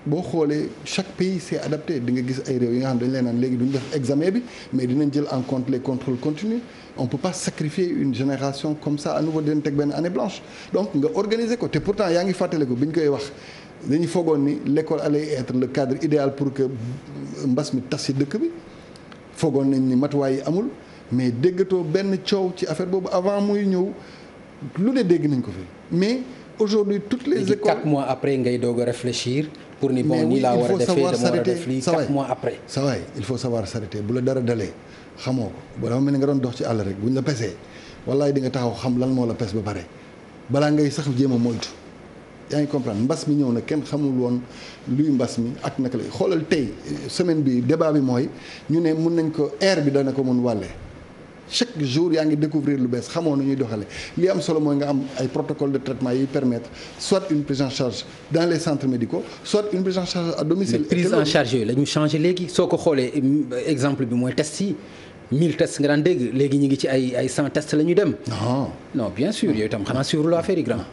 boo xoolee chaque pays s'est adapté di nga gis ay réew yi nga xam dañ leen naan léegi duñu def examen bi mais dinañ jël en compte les contrôles continus on peut pas sacrifier une génération comme ça à nouveau dinañ teg benn année blanche donc nga organiser ko te pourtant yaa ngi fàttaliku bi ñu koy wax dañu foogoon ni l'école allait être le cadre idéal pour que mbas mi tas ci dëkk bi foogoon nañ ni matuwaay yi amul mais déggatoo benn coow ci affaire boobu avant muy ñëw lu ne dégg nañ ko fi mais aujourd'hui toutes les écoles 4 mois après ngay doog a réfléchir pour ni bon nii laa war a defee dama war a def lii 4 mois après. ça va il faut savoir s'arrêter bu la dara dalee xamoo ko bu dafa mel ni nga doon dox ci àll rek buñ la pesee wallaay di nga taxaw xam lan moo la pes ba pare balaa ngay sax jéem a moytu yaa ngi comprendre mbas mi ñëw na kenn xamul woon luy mbas mi ak naka lay xoolal tey semaine bi débat bi mooy ñu ne mun nañ ko air bi dana ko mun wàlle chaque jour yaa ngi découvrir lu bees xamoo nu ñuy doxale li am solo mooy nga am ay protocole de traitement yi permettre soit une prise en charge dans les centres médicaux soit une prise en charge à domicile. mais prise en charge yooyu la ñu changé léegi soo ko xoolee exemple bi mooy test yi 1000 tests nga daan dégg léegi ñu ngi ci ay 100 tests la ñuy dem. non bien sûr yooyu itam xanaa suivre l'affaire yi grand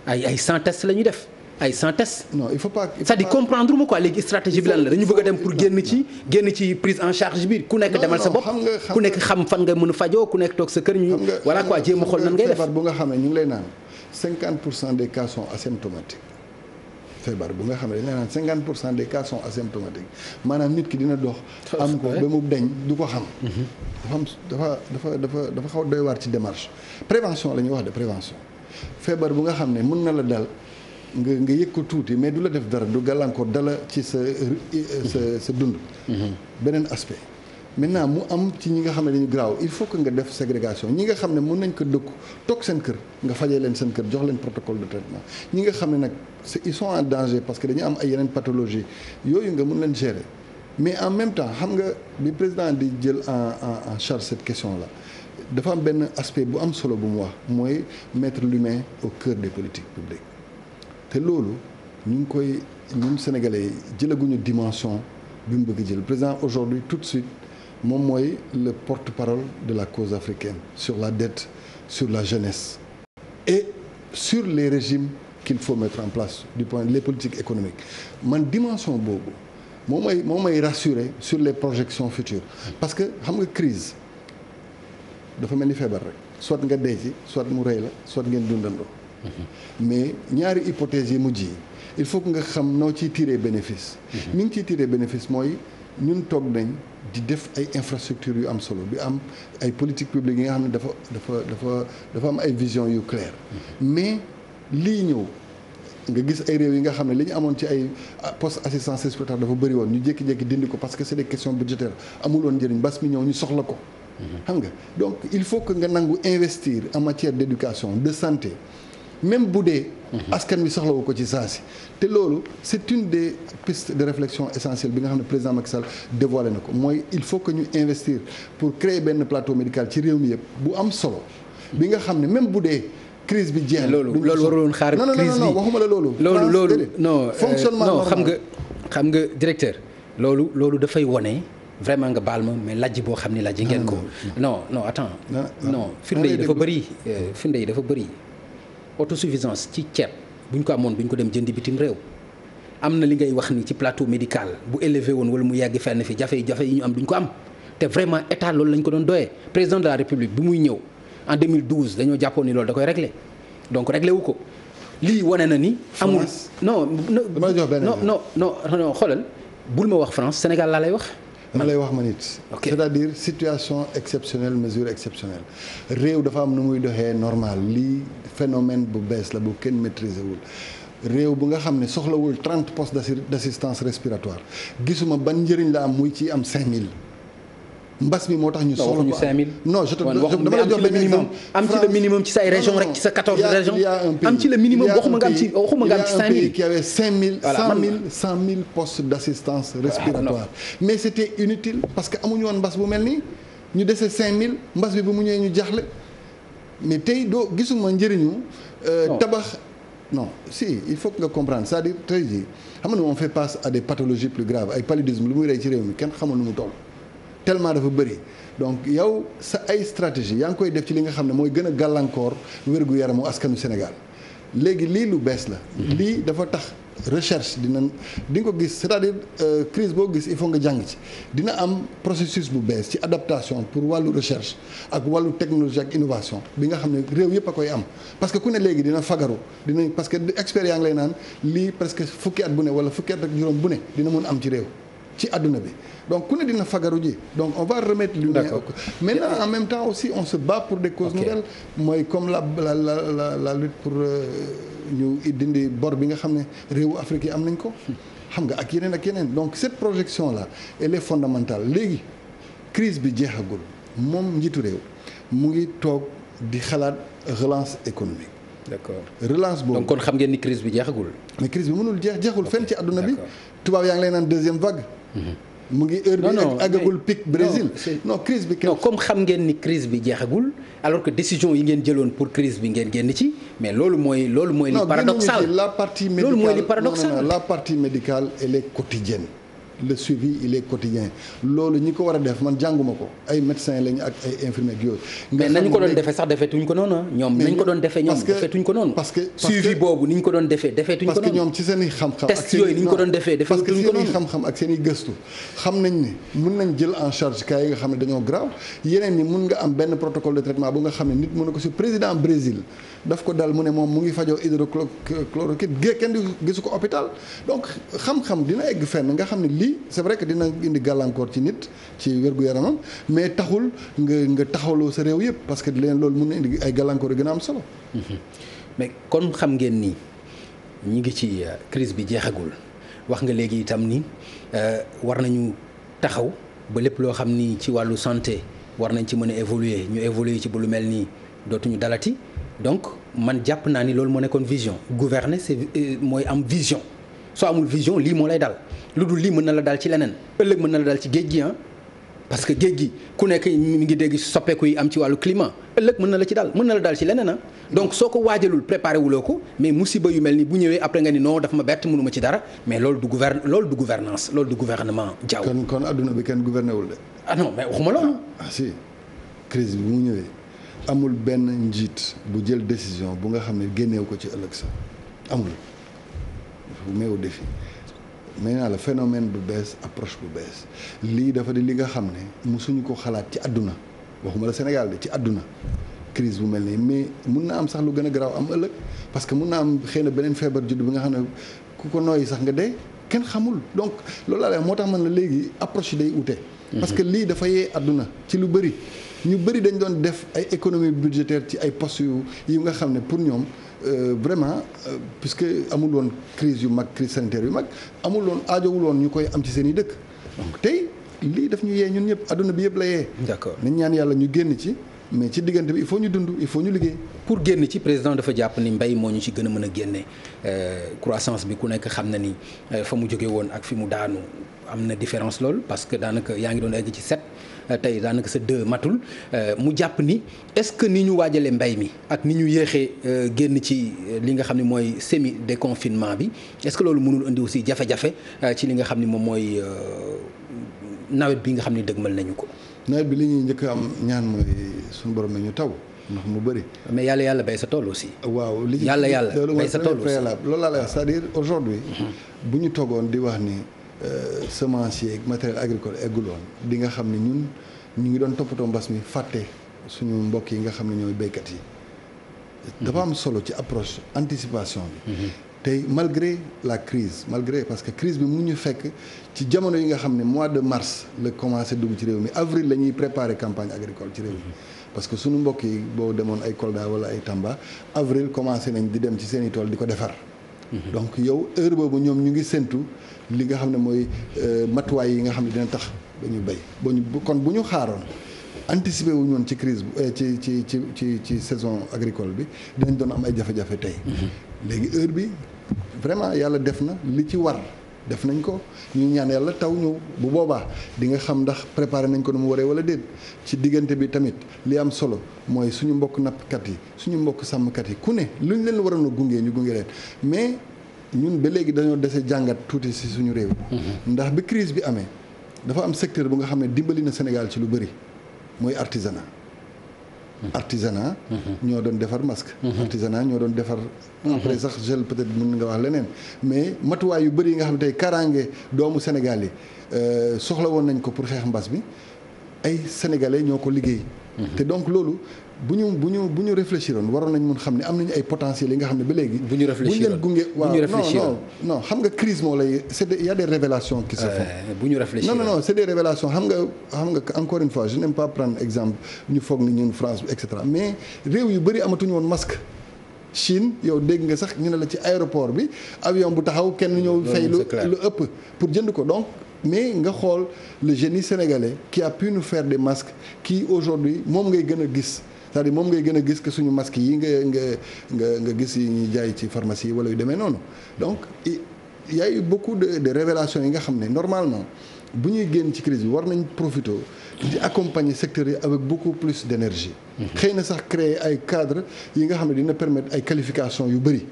ay 100 tests la ñuy def. ay 100 tests. non il faut pas c'est-à-dire comprendre ma quoi léegi stratégie bi lan la dañu bëgg a dem pour génn ci prise en charge bi ku nekk demal sa bopp ku nekk xam fan nga mën a fajoo ku nekk toog sa kër ñu voilà quoi jéem a xool nan ngay def feebar bu nga xam ne ñu ngi lay naan 50% des cas sont asymptomatiques feebar bu nga xam ne dañ lay naan 50% des cas sont asymptomatiques maanaam nit ki dina dox am ko ba mu deñ du ko xam dafa xaw doy waar ci démarche prévention la ñuy wax de prévention feebar bu nga xam ne mën na la dal nga yëg ko tuuti mais du la def dara du gàllankoor dala ci sa dund beneen aspect maintenant mu am ci ñi nga xam ne dañu graaw il faut que nga def ségrégation ñi nga xam ne mën nañ ko dëkku toog seen kër nga fajee leen seen kër jox leen protocole de traitement ñi nga xam ne nag ils sont en danger parce que dañu am ay yeneen pathologie yooyu nga mën leen gérer mais en même temps xam nga bi président di jël en charge cette question là dafa am benn aspect bu am solo bu mu wax mooy mettre l'humain au cœur des politiques publiques te loolu ñu ngi koy ñun sénégalais yi jëlaguñu dimension bi mu bëgg jël président aujourd'hui tout de suite moom mooy le porte-parole de la cause africaine sur la dette sur la jeunesse et sur les régimes qu'il faut mettre en place du point les politiques économiques man dimension boobu moo may rassurer sur les projections futures parce que xam nga crise dafa mel ni feebar rek soit nga dee ci soit mu rey la soit ngeen dundandoo. mais ñaari hypothèses yi mujj yi il faut que nga xam noo ciy tirer bénéfice. ni nga ciy tirer bénéfice mooy ñun toog nañ di def ay infrastructures yu am solo bi am ay politiques publiques yi nga xam ne dafa am ay visions yu claires. mais lii ñëw nga gis ay réew yi nga xam ne li ñu amoon ci ay poste assistance respiratoire dafa bëri woon ñu jékki-jékki dindi ko parce que c'est des questions budgétaires amul woon njëriñ bas mi ñëw ñu soxla ko. xam nga donc il faut que nga nangu investir en matière d'éducation de santé. même bu dee askan wi soxlawu ko ci saa si te loolu c'est une des pistes de réflexion essentielles bi nga xam ne président Macky Sall dévoilé na ko mooy il faut que ñu investir pour créer benn plateau médical ci réew mi yëpp bu am solo bi nga xam ne même bu dee crise bi jeex loolu waroon xaar crise bi non waxuma la loolu non fonctionnement non xam nga directeur loolu dafay wone vraiment nga baal ma mais lajj boo xam ne lajj ngeen ko non attends non firnde yi dafa bëri autosuffisance ci ceeb bu ñu ko amoon bu ñu ko dem jëndi bitim réew am na li ngay wax ni ci plateau médical bu élevé woon wala mu yàgg fenn fi jafe-jafe yi ñu am duñ ko am te vraiment état loolu lañ ko doon doyee président de la république bi muy ñëw en 2012 dañoo jàppoon ni loolu da koy régler donc réglé wu ko lii wane na ni. amul non xoolal bul ma wax France Sénégal laa lay wax. ma lay wax ma nit. c'est-à-dire situation exceptionnelle mesure exceptionnelle réew dafa am nu muy doxee normal lii phénomène bu bees la bu kenn maîtriser wul réew bu nga xam ne soxlawul 30 postes d'assistance respiratoire gisuma ban njëriñ la am muy ci am 5000 mbas mi moo tax ñu soxla ko 5000 non dama la jox benn exemple am ci le minimum ci say région rek ci sa 14 régions am ci le minimum waxuma nga am ci 5000 qui avait 5000 100 000 postes d'assistance respiratoire mais c'était inutile parce que amuñu woon mbas bu mel nii ñu dese 5000 mbas bi bu mu ñëwee ñu jaaxle mais tey doo gisuma njëriñu tabax non si il faut que nga comprendre c'est-à-dire tey jii xam nga on fait face à des pathologies plus graves ay paludisme lu muy rey ci réew mi kenn xamul nu mu toll tellement dafa bëri donc yow sa ay stratégie yaa ngi koy def ci li nga xam ne mooy gën a gàllankoor wér-gu-yaramu askanu Sénégal léegi lii lu bees la lii dafa tax recherche di nga ko gis c'est-à-dire crise boo gis il faut nga jàng ci dina am processus bu bees ci adaptation pour wàllu recherche ak wàllu technologie ak innovation bi nga xam ne réew yëpp a koy am parce que ku ne léegi dina fagaru parce que expert yaa ngi lay naan lii presque fukki at bu ne wala fukki at ak juróom bu ne dina mun am ci réew ci àdduna bi donc ku ne dina fagaru ji donc on va remettre l'humain maintenant en même temps aussi on se bat pour des causes nouvelles mooy comme la lutte pour ñu dindi bor bi nga xam ne réewu Afrique yi am nañ ko xam nga ak yeneen donc cette projection là elle est fondamentale léegi crise bi jeexagul moom njiitu réew mu ngi toog di xalaat relance économique d'accord relance boobu donc kon xam ngeen ni crise bi jeexagul mais crise bi mënul jeexul fenn ci àdduna bi tubaab yaa ngi lay naan deuxième vague mu ngi heure bi àggagul pic Brésil non crise bi non comme xam ngeen ni crise bi jeexagul alors que décision yi ngeen jëloon pour crise bi ngeen génn ci mais loolu mooy li paradoxal la partie médicale loolu mooy li paradoxal la partie médicale elle est quotidienne le suivi il est quotidien loolu ñi ko war a def man jànguma ko ay médecins lañu ak ay infirmiers ak yooyu. mais nañu ko doon defee sax defeetuñ ko noonu ñoom nañu ko doon defee ñoom defeetuñ ko noonu. parce que suivi boobu ni ñu ko doon defee defeetuñ ko noonu. parce que ñoom ci seen i xam-xam. test yooyu ni ñu ko doon defee defeetuñ ko noonu. parce que seen i xam-xam ak seen i gëstu xam nañ ne mun nañ jël en charge cas yi nga xam ne dañoo grave yeneen ni mun nga am benn protocole de traitement bu nga xam ne nit mën na ko si président Brésil daf ko dal mu ne moom mu ngi fajoo hydrochloroquine kenn gisu ko hôpital donc xam-xam dina egg fenn nga xam ne lii c'est vrai que dina indi gàllankoor ci nit ci wér-gu-yaramam mais taxul nga taxawloo sa réew yëpp parce que leen loolu mën na indi ay gàllankoor yu gën a am solo. mais kon xam ngeen ni ñi ngi ci crise bi jeexagul wax nga léegi itam ni war nañu taxaw ba lépp loo xam ni ci wàllu santé war nañ ci mën a évoluer ñu évoluer ci ba lu mel nii dootuñu dalati donc man jàpp naa ni loolu moo nekkoon vision gouverner c'est mooy am vision soo amul vision lii moo lay dal lu dul lii mën na la dal ci leneen ëllëg mën na la dal ci géej gi parce que géej gi ku nekk mi ngi dégg soppeeku yi am ci wàllu climat ëllëg mën na la ci dal mën na la dal ci leneen donc soo ko waajalul préparé wuloo ko mais musiba yu mel ni bu ñëwee après nga ni non dafa ma bett mënuma ci dara mais loolu du gouvernance loolu du gouvernement jaww. kon adduna bi kenn gouverné wul de. ah non mais waxuma loolu. ah si crise bi mu ñëwee amul benn njiit bu jël décision bu nga xam ne génneew ko ci ëllëg sa amul bu meew défi mais naa la phénomène bu bees approche bu bees lii dafa di li nga xam ne musuñu ko xalaat ci àdduna waxuma la Sénégal de ci àdduna crise bu mel nii mais mun na am sax lu gën a garaaw am ëllëg parce que mun na am xëy na beneen feebar judd bi nga xam ne ku ko nooyi sax nga dee kenn xamul donc loolu laa lay moo tax man la léegi approche yi day ute. parce que lii dafa yee àdduna ci lu bëri ñu bëri dañ doon def ay économie budgétaire ci ay postes yu nga xam ne pour ñoom vraiment puisque amul woon crise yu mag crise sanitaire yu mag amul woon aajowul woon ñu koy am ci seen i dëkk donc tey lii daf ñu yee ñun ñëpp àdduna bi yëpp la yee. d'accord nañ ñaan yàlla ñu génn ci mais ci diggante bi il faut ñu dund il faut ñu liggéey. pour génn ci président dafa jàpp ni mbay moo ñu ci gën a mën a génne croissance bi ku nekk xam na ni fa mu jóge woon ak fi mu daanu am na différence lool parce que daanaka yaa ngi doon egg ci 7 tey daanaka sa 2 matul mu jàpp ni est-ce que ni ñu waajalee mbay mi ak ni ñu yéexee génn ci li nga xam ne mooy semi déconfinement bi est-ce que loolu mënul indi aussi jafe-jafe ci li nga xam ne moom mooy nawet bi nga xam ne dëgmal nañu ko. nawet bi li ñuy njëkk am ñaan mooy suñu borom ñu taw ndax mu bëri. mais yàlla bay sa tool aussi. waaw li yàlla bay sa tool aussi loolu laa lay wax c'est-à-dire aujourd'hui bu ñu toogoon di wax ni semencier ak matériel agricole egguloon di nga xam ne ñun ñu ngi doon toppatoo mbas mi fàtte suñu mbokk yi nga xam ne ñooy béykat yi. dafa am solo ci approche anticipation bi. tey malgré la crise parce que crise bi mu ñu fekk ci jamono yi nga xam ne mois de mars la commencé dugg ci réew mi avril la ñuy préparer campagne agricole ci réew mi parce que suñu mbokk yi boo demoon ay Kolda wala ay Tamba avril commencé nañ di dem ci seen i tool di ko defar. donc yow heure boobu ñoom ñu ngi séntu li nga xam ne mooy matuwaay yi nga xam ne dina tax ba ñu béy kon bu ñu xaaroon anticiper wu ñoon ci crise ci saison agricole bi dinañ doon am ay jafe-jafe tey. léegi heure bi vraiment yàlla def na li ci war def nañ ko ñu ñaan yàlla taw ñëw bu boobaa di nga xam ndax préparé nañ ko nu mu waree wala déet ci diggante bi tamit li am solo mooy suñu mbokk nappkat yi suñu mbokk sàmmkat yi ku ne luñ leen waroon a gunge ñu gunge leen mais ñun ba léegi dañoo dese jàngat tuuti si suñu réew. ndax bi crise bi amee dafa am secteur bu nga xam ne dimbali na Sénégal ci lu bëri mooy artisanat. ñoo doon defar masque. artisanat ñoo doon defar. après sax gel peut-être mën nga wax leneen mais matuwaay yu bëri yi nga xam ne tey kaaraange doomu Sénégal yi soxla woon nañ ko pour xeex mbas mi ay sénégalais ñoo ko liggéey. te donc loolu bu ñu réfléchiroon waroon nañ mun xam ne am nañu ay potentiel yi nga xam ne ba léegi. bu ñu leen gunge waaw non xam nga crise moo lay il y a des révélations qui se font. bu ñu réfléchir non c'est des révélations xam nga encore une fois je n'aime pas prendre exemple ñu foog ni ñun France et cetera mais réew yu bëri amatuñu woon masque. Chine yow dégg nga sax ñu ne la ci aéroport bi avion bu taxaw kenn ñëw fay lu ëpp pour jënd ko donc mais nga xool le génie sénégalais qui a pu nous faire des masques qui aujourd'hui moom ngay gën a gis c'est-à-dire moom ngay gën a gis que suñu masques yi nga gis yi ñuy jaay ci pharmacie yi wala yu demee noonu donc il y a eu beaucoup de révélations yi nga xam ne normalement bu ñuy génn ci crise bi war nañ profiter di accompagner secteur yi avec beaucoup plus d'énergie. xëy na sax créer ay cadres yi nga xam ne dina permettre ay qualifications yu bëri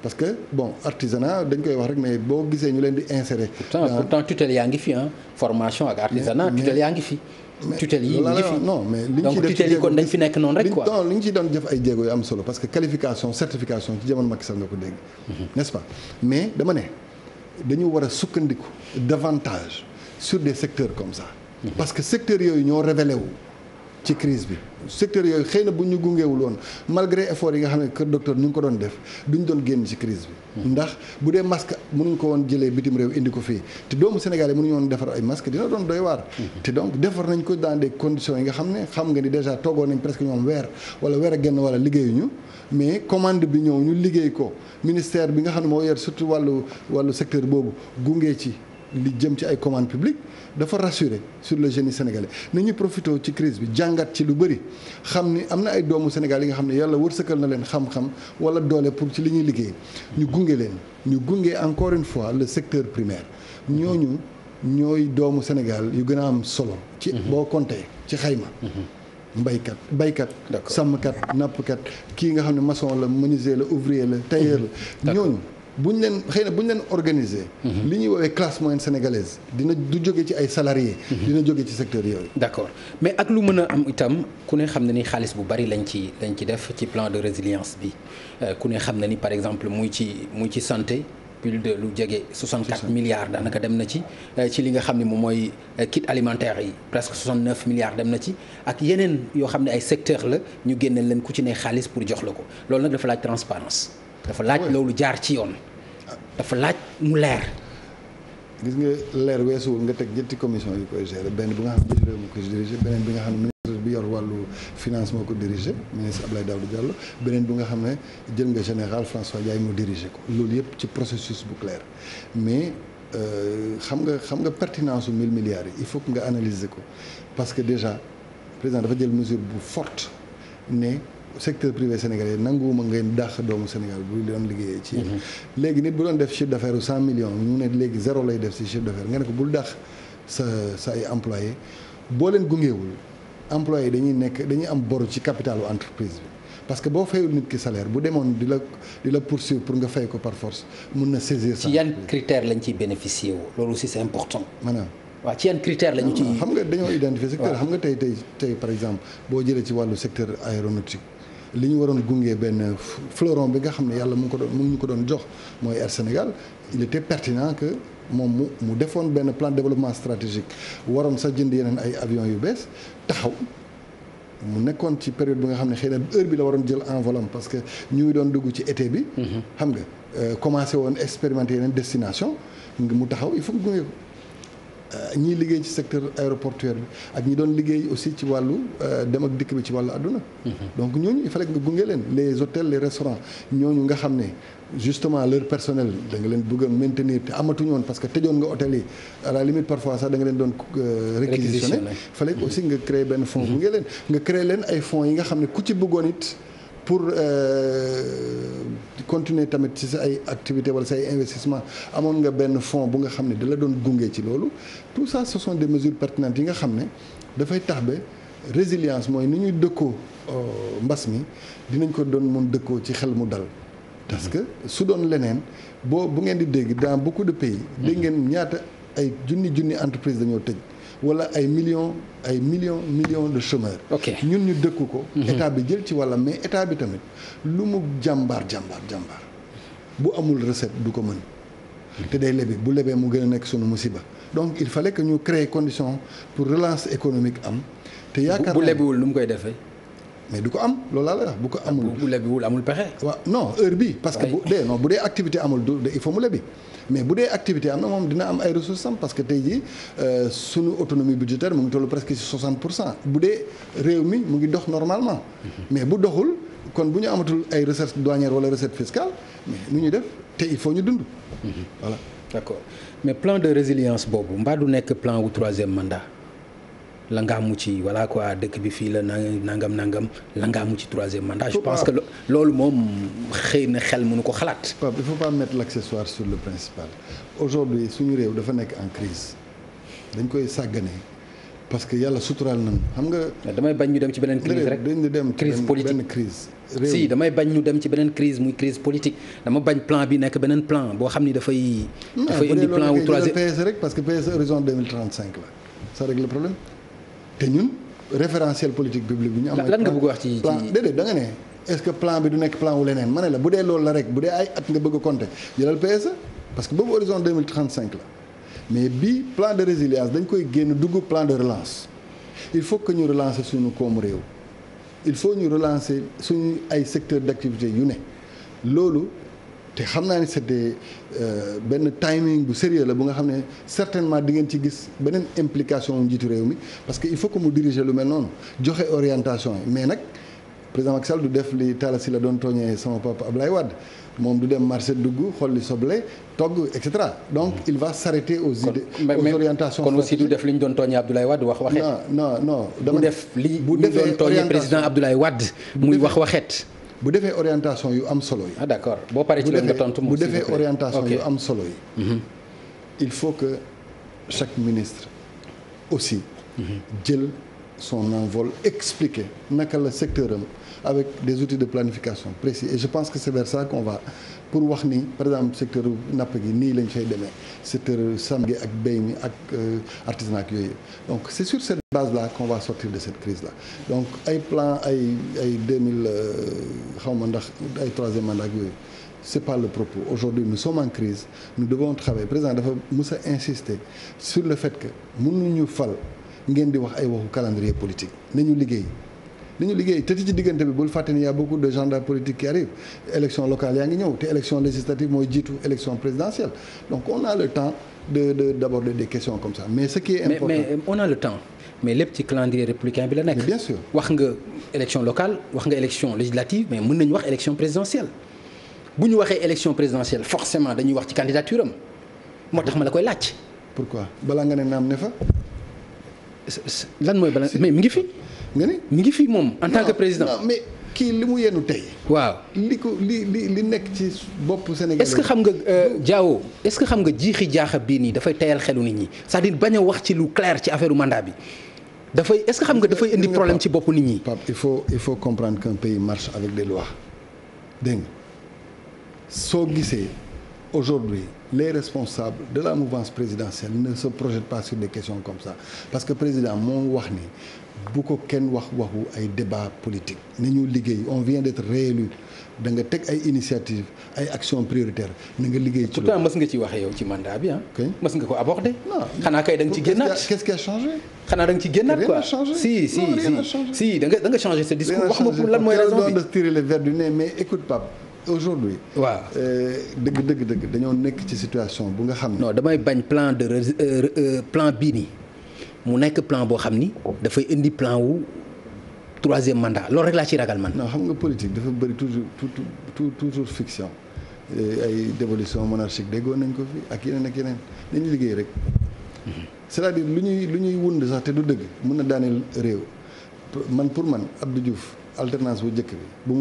parce que bon artisanat dañ koy wax rek mais boo gisee ñu leen di insérer. pourtant tutelle yaa ngi fi formation ak artisanat tutelle yaa ngi fi. tutelle yi ngi fi non mais li ñu donc tutelle yi kon dañ fi nekk noonu rek quoi. li ñu ci doon def ay jéego yu am solo parce que qualification certification ci jamono Macky Sall nga ko dégg. n'est-ce pas mais dama ne dañu war a sukkandiku davantage sur des secteurs comme ça. parce que secteurs yooyu ñoo révélé wu ci crise bi secteurs yooyu xëy na bu ñu gungeewul woon malgré effort yi nga xam ne kër docteur ñu ngi ko doon def duñ doon génn ci crise bi. ndax bu dee masque mënuñ ko woon jëlee bitim réew indi ko fii te doomu Sénégalais mënuñu woon defar ay masque dina doon doy waar. te donc defar nañ ko dans des conditions yi nga xam ne xam nga ni déjà toogoon nañ presque ñoom weer a genn wala liggéeyuñu mais commande bi ñëw ñu liggéey ko ministère bi nga xam ne moo yor surtout wàllu secteur boobu gunge ci. li jëm ci ay commandes publiques dafa rassurer sur le génie sénégalais nañu profité ci crise bi jàngat ci lu bëri xam ni am na ay doomu Sénégal yi nga xam ne yàlla wërsëgal na leen xam-xam wala doole pour ci li ñuy liggéey ñu gunge leen ñu gunge encore une fois le secteur primaire ñooñu ñooy doomu Sénégal yu gën a am solo ci boo compté ci xayma baykat sàmmkat nappkat kii nga xam ne maçon la menuisier la ouvrier la tailleur la ñooñu bu ñu leen organiser. li ñuy woowee classe moyenne sénégalaise du jóge ci ay salariés. dina jóge ci secteur yooyu. d'accord mais ak lu mën a am itam ku ne xam na ni xaalis bu bari lañ ci def ci plan de résilience bi ku ne xam na ni par exemple muy ci santé plus de lu jege 64 milliards daanaka dem na ci li nga xam ne moom mooy kit alimentaire yi presque 69 milliards dem na ci ak yeneen yoo xam ne ay secteur la ñu génneel leen ku ci ne xaalis pour jox la ko loolu nag dafa laaj transparence dafa laaj loolu jaar ci yoon dafa laaj mu leer. gis nga leer weesuwul nga teg ñetti commission yu koy gérer benn bi nga xam ne njiitu réew mi ko dirigé beneen bi nga xam ne ministre bi yor wàllu finance moo ko dirigé ministre Abdoulaye Daouda Diallo beneen bi nga xam ne jël nga général François Ndiaye moo dirigé ko loolu yëpp ci processus bu clair mais xam nga pertinence su 1000 milliards yi il faut que nga analyser ko parce que déjà président dafa jël mesure bu forte ne secteur privé sénégalais nanguwuma ngeen dàq doomu Sénégal bu doon liggéeyee ci léegi nit bu doon def chiffre d'affaires u 100 millions ñu ne léegi zéro lay def si chiffre d'affaires nga ne ko bul dàq sa ay employés boo leen gungeewul employés dañuy am boru ci capitalu entreprise bi parce que boo fayul nit ki salaire bu demoon di la poursuivre pour nga fay ko par force mun na saisir ci yan critères lañ ciy bénéficier wu loolu aussi c'est important maanaam waaw ci yan critères lañu ci xam nga dañoo identifier secteur xam nga tey par exemple boo jëlee ci wàllu secteur aéronautique li ñu waroon gunge benn fleuron bi nga xam ne yàlla mu ngi ñu ko doon jox mooy Air Sénégal il était pertinent que moom mu defoon benn plan de développement stratégique waroon sax jënd yeneen ay avions yu bees taxaw mu nekkoon ci période bi nga xam ne xëy na heure bi la waroon jël envolam parce que ñu ngi doon dugg ci été bi. xam nga commencé woon expérimenter yeneen destination mu taxaw il faut que gunge ko. ñiy liggéey ci secteur aéroportuaire bi ak ñi doon liggéey aussi ci wàllu dem ak dikk bi ci wàllu àdduna donc ñooñu il fallait que nga gunge leen les hôtels les restaurants ñooñu nga xam ne justement leur personnel da nga leen bëgg a maintenir te amatuñu woon parce que tëjoon nga hôtel yi à la limite parfois sax da nga leen doon réquisitionner il fallait que aussi nga créer benn fonds gunge leen nga créer leen ay fonds yi nga xam ne ku ci bëggoon it pour continuer tamit ci sa ay activités wala sa ay investissement amoon nga benn fonds bu nga xam ne da la doon gunge ci loolu tout ça ce sont des mesures pertinentes yi nga xam ne dafay tax ba résilience mooy ni ñuy dëkkoo mbas mi dinañ ko doon mun dëkkoo ci xel mu dal parce que su doon leneen bu ngeen di dégg dans beaucoup de pays dégg ngeen ñaata ay junni entreprise dañoo tëj wala ay millions de chômeurs. ñun ñu dëkku ko. état bi jël ci wàllam mais état bi tamit lu mu jàmbaar bu amul recette du ko mën. te day lebi bu lebee mu gën a nekk sunu musiba donc il fallait que ñu créer condition pour relance économique am. te yaakaar bu lebiwul nu mu koy defee. mais du ko am loolu laa lay wax bu ko amul. bu lebiwul amul pexe. waaw non heure bi parce que bu dee activité amul il faut mu lebi. mais bu dee activité am na moom dina am ay ressources am parce que tey jii sunu autonomie budgétaire mu ngi toll presque ci 60% bu dee réew mi mu ngi dox normalement. mais bu doxul kon bu ñu amatul ay recettes douanières wala recette fiscale mais nu ñuy def te il faut ñu dund. voilà. d'accord mais plan de résilience boobu mbaa du nekk plan wu troisième mandat la nga amu ci voilà quoi dëkk bi fii la nangam la nga amu ci troisième mandat. je pense que loolu moom xëy na xel mënu ko xalaat. Pape il faut pas mettre l'accessoire sur le principal aujourd'hui suñu réew dafa nekk en crise dañ koy sàggane parce que yàlla suturaal nañu xam nga. damay bañ ñu dem ci beneen crise rek dañu dem crise politique benn crise. si damay bañ ñu dem ci beneen crise muy crise politique dama bañ plan bi nekk beneen plan boo xam ni dafay indi plan wu troisième PSE rek parce que PSE horizon 2035 la ça règle le problème te ñun référentiel politique public bi ñu am. lan nga bëgg wax ci plan déedéet da nga ne est-ce que plan bi du nekk plan wu leneen ma ne la bu dee loolu la rek bu dee ay at nga bëgg a compter jëlal PSE parce que boobu horizon 2035 la mais bii plan de résilience dañ koy génn dugg plan de relance il faut que ñu relancer suñu koomu réew il faut ñu relancer suñu ay secteurs d'activité yu ne loolu te xam naa ni c'était benn timing bu sérieux la bu nga xam ne certainement di ngeen ci gis beneen implication njiitu réew mi parce que il faut que mu diriger lu mel noonu joxe orientation yi mais nag président Macky Sall du def li Talla Sylla la doon tooñee sama papa Ablaye Wade moom du dem marché dugg xool li soble togg et cetera donc il va s'arrêter aux idées aux orientations kon aussi du def li ñu doon tooñee Abdoulaye Wade wax waxet non bu def li ñu doon tooñee président Abdoulaye Wade muy wax waxet bu defee orientation yu am solo yi. ah d'accord boo paree ci loolu nga tontu bu defee orientation yu am solo yi. il faut que chaque ministre aussi. jël son envol expliquer naka la secteur am avec des outils de planification précis et je pense que c'est vers ça qu'on va pour wax ni par exemple secteur napp gi nii lañ fay demee secteur sàmm gi ak béy mi ak artisanat ak yooyu donc c'est sur cette base là qu'on va sortir de cette crise là donc ay plan ay 2000 xaw ma ndax ay troisième mandat ak yooyu c'est pas le propos. Aujourd'hui nous sommes en crise nous devons travailler président dafa mus a insister sur le fait que mënuñu fal ngeen di wax ay waxu calendrier politique nañu liggéey te ci diggante bi bul fàtte ni y a beaucoup de agendas politiques qui arrivent élection locale yaa ngi ñëw te élection législative mooy jiitu élection présidentielle donc on a le temps d'aborder des questions comme ça mais ce qui est important mais on a le temps mais lépp ci calendrier républicain bi la nekk. bien sûr wax nga élection locale wax nga élection législative mais mën nañu wax élection présidentielle bu ñu waxee élection présidentielle forcément dañuy wax ci candidature am moo tax ma la koy laaj. pourquoi balaa nga ne naam ne fa. lan mooy balaa mais mi ngi fi. nga ni mi ngi fi moom en tant que président. non mais kii li mu yenu tey. waaw li nekk ci bopp Sénégal. est-ce que xam nga Diao est-ce que xam nga jiixi jaaxa bii nii dafay teyal xelu nit ñi c'est-à-dire bañ a wax ci lu clair ci affaire mandat bi dafay est-ce que xam nga dafay indi problème ci bopp nit ñi. Pape il faut comprendre qu'un pays marche avec des lois dégg nga soo gisee aujourd'hui les responsables de la mouvance présidentielle ne se projettent pas sur des questions comme ça parce que président moo wax ni bu ko kenn waxu ay débat politique ni ñu liggéey on vient d'être réélu da nga teg ay initiatives ay actions prioritaires na nga liggéey ci pourtant mës nga ci waxee yow ci mandat bi ah. mës nga ko aborder. non xanaa kay da nga ci génnaat. qu'est-ce qui a changé. xanaa da nga ci génnaat quoi si da nga changer ce discours wax ma pour lan mooy raison bi de tirer les vers du nez mais écoute Pape aujourd'hui waaw dëgg dañoo nekk ci situation bu nga xam ne. non damay bañ plan bii nii mu nekk plan boo xam ni dafay indi plan wu troisième mandat loolu rek laa ci ragal man. non xam nga politique dafa bëri toujours fiction ay dévolution monarchique déggoon nañ ko fi ak yeneen nañu liggéey rek. c'est-à-dire lu ñuy wund sax te du dëgg mën na daaneel réew man pour man Abdou Diouf alternance bu njëkk bi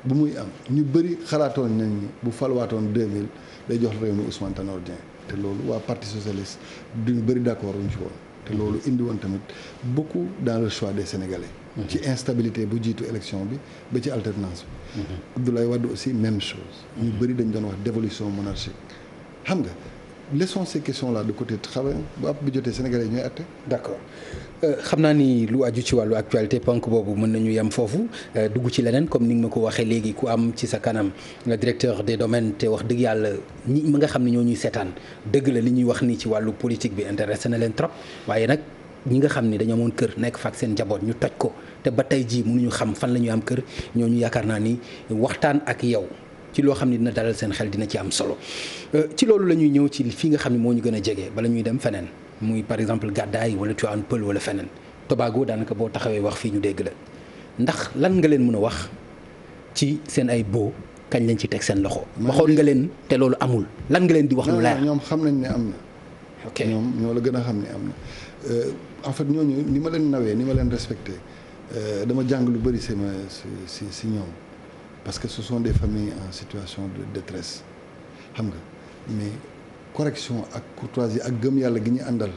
bu muy am ñu bëri xalaatoon nañ ni bu falwaatoon 2000 day jox réew mi Ousmane Tanor Dieng te loolu waa parti socialiste duñu bëri d'accord wuñ ci woon te loolu indi woon tamit beaucoup dans le choix des Sénégalais. ci instabilité bu jiitu élection bi ba ci alternance bi. Abdoulaye Wade aussi même chose. ñu bëri dañ doon wax dévolution monarchique xam nga. laissons ces questions-là de côté travail bu àpp bi jotee Sénégalais yi ñooy àtte. d'accord xam naa ni lu aju ci wàllu actualité ponk boobu mën nañu yem foofu dugg ci leneen comme ni nga ma ko waxee léegi ku am ci sa kanam directeur des domaines te wax dëgg yàlla ñi nga xam ne ñoo ñuy seetaan dëgg la li ñuy wax nii ci wàllu politique bi intéressé na leen trop waaye nag ñi nga xam ni dañoo amoon kër nekk fa ak seen njaboot ñu toj ko te ba tey jii mënuñu xam fan la ñuy am kër ñooñu yaakaar naa ni waxtaan ak yow. ci loo xam ne dina dalal seen xel dina ci am solo ci loolu la ñuy ñëw ci fii nga xam ne moo ñu gën a jege bala ñuy dem feneen muy par exemple Gàddaay wala Tivaouane Peulh wala feneen Tobago daanaka boo taxawee wax fii ñu dégg la ndax lan nga leen mën a wax ci seen ay boo kañ lañ ci teg seen loxo. waxoon nga leen te loolu amul lan nga leen di wax lu leer. ñoom xam nañ ne am na. ok ñoom ñoo la gën a xam ne am na en fait ñooñu ni ma leen nawee ni ma leen respecté dama jàng lu bëri si ñoom. parce que ce sont des familles en situation de détresse xam nga mais correction ak courtoisie ak gëm yàlla gi ñu àndal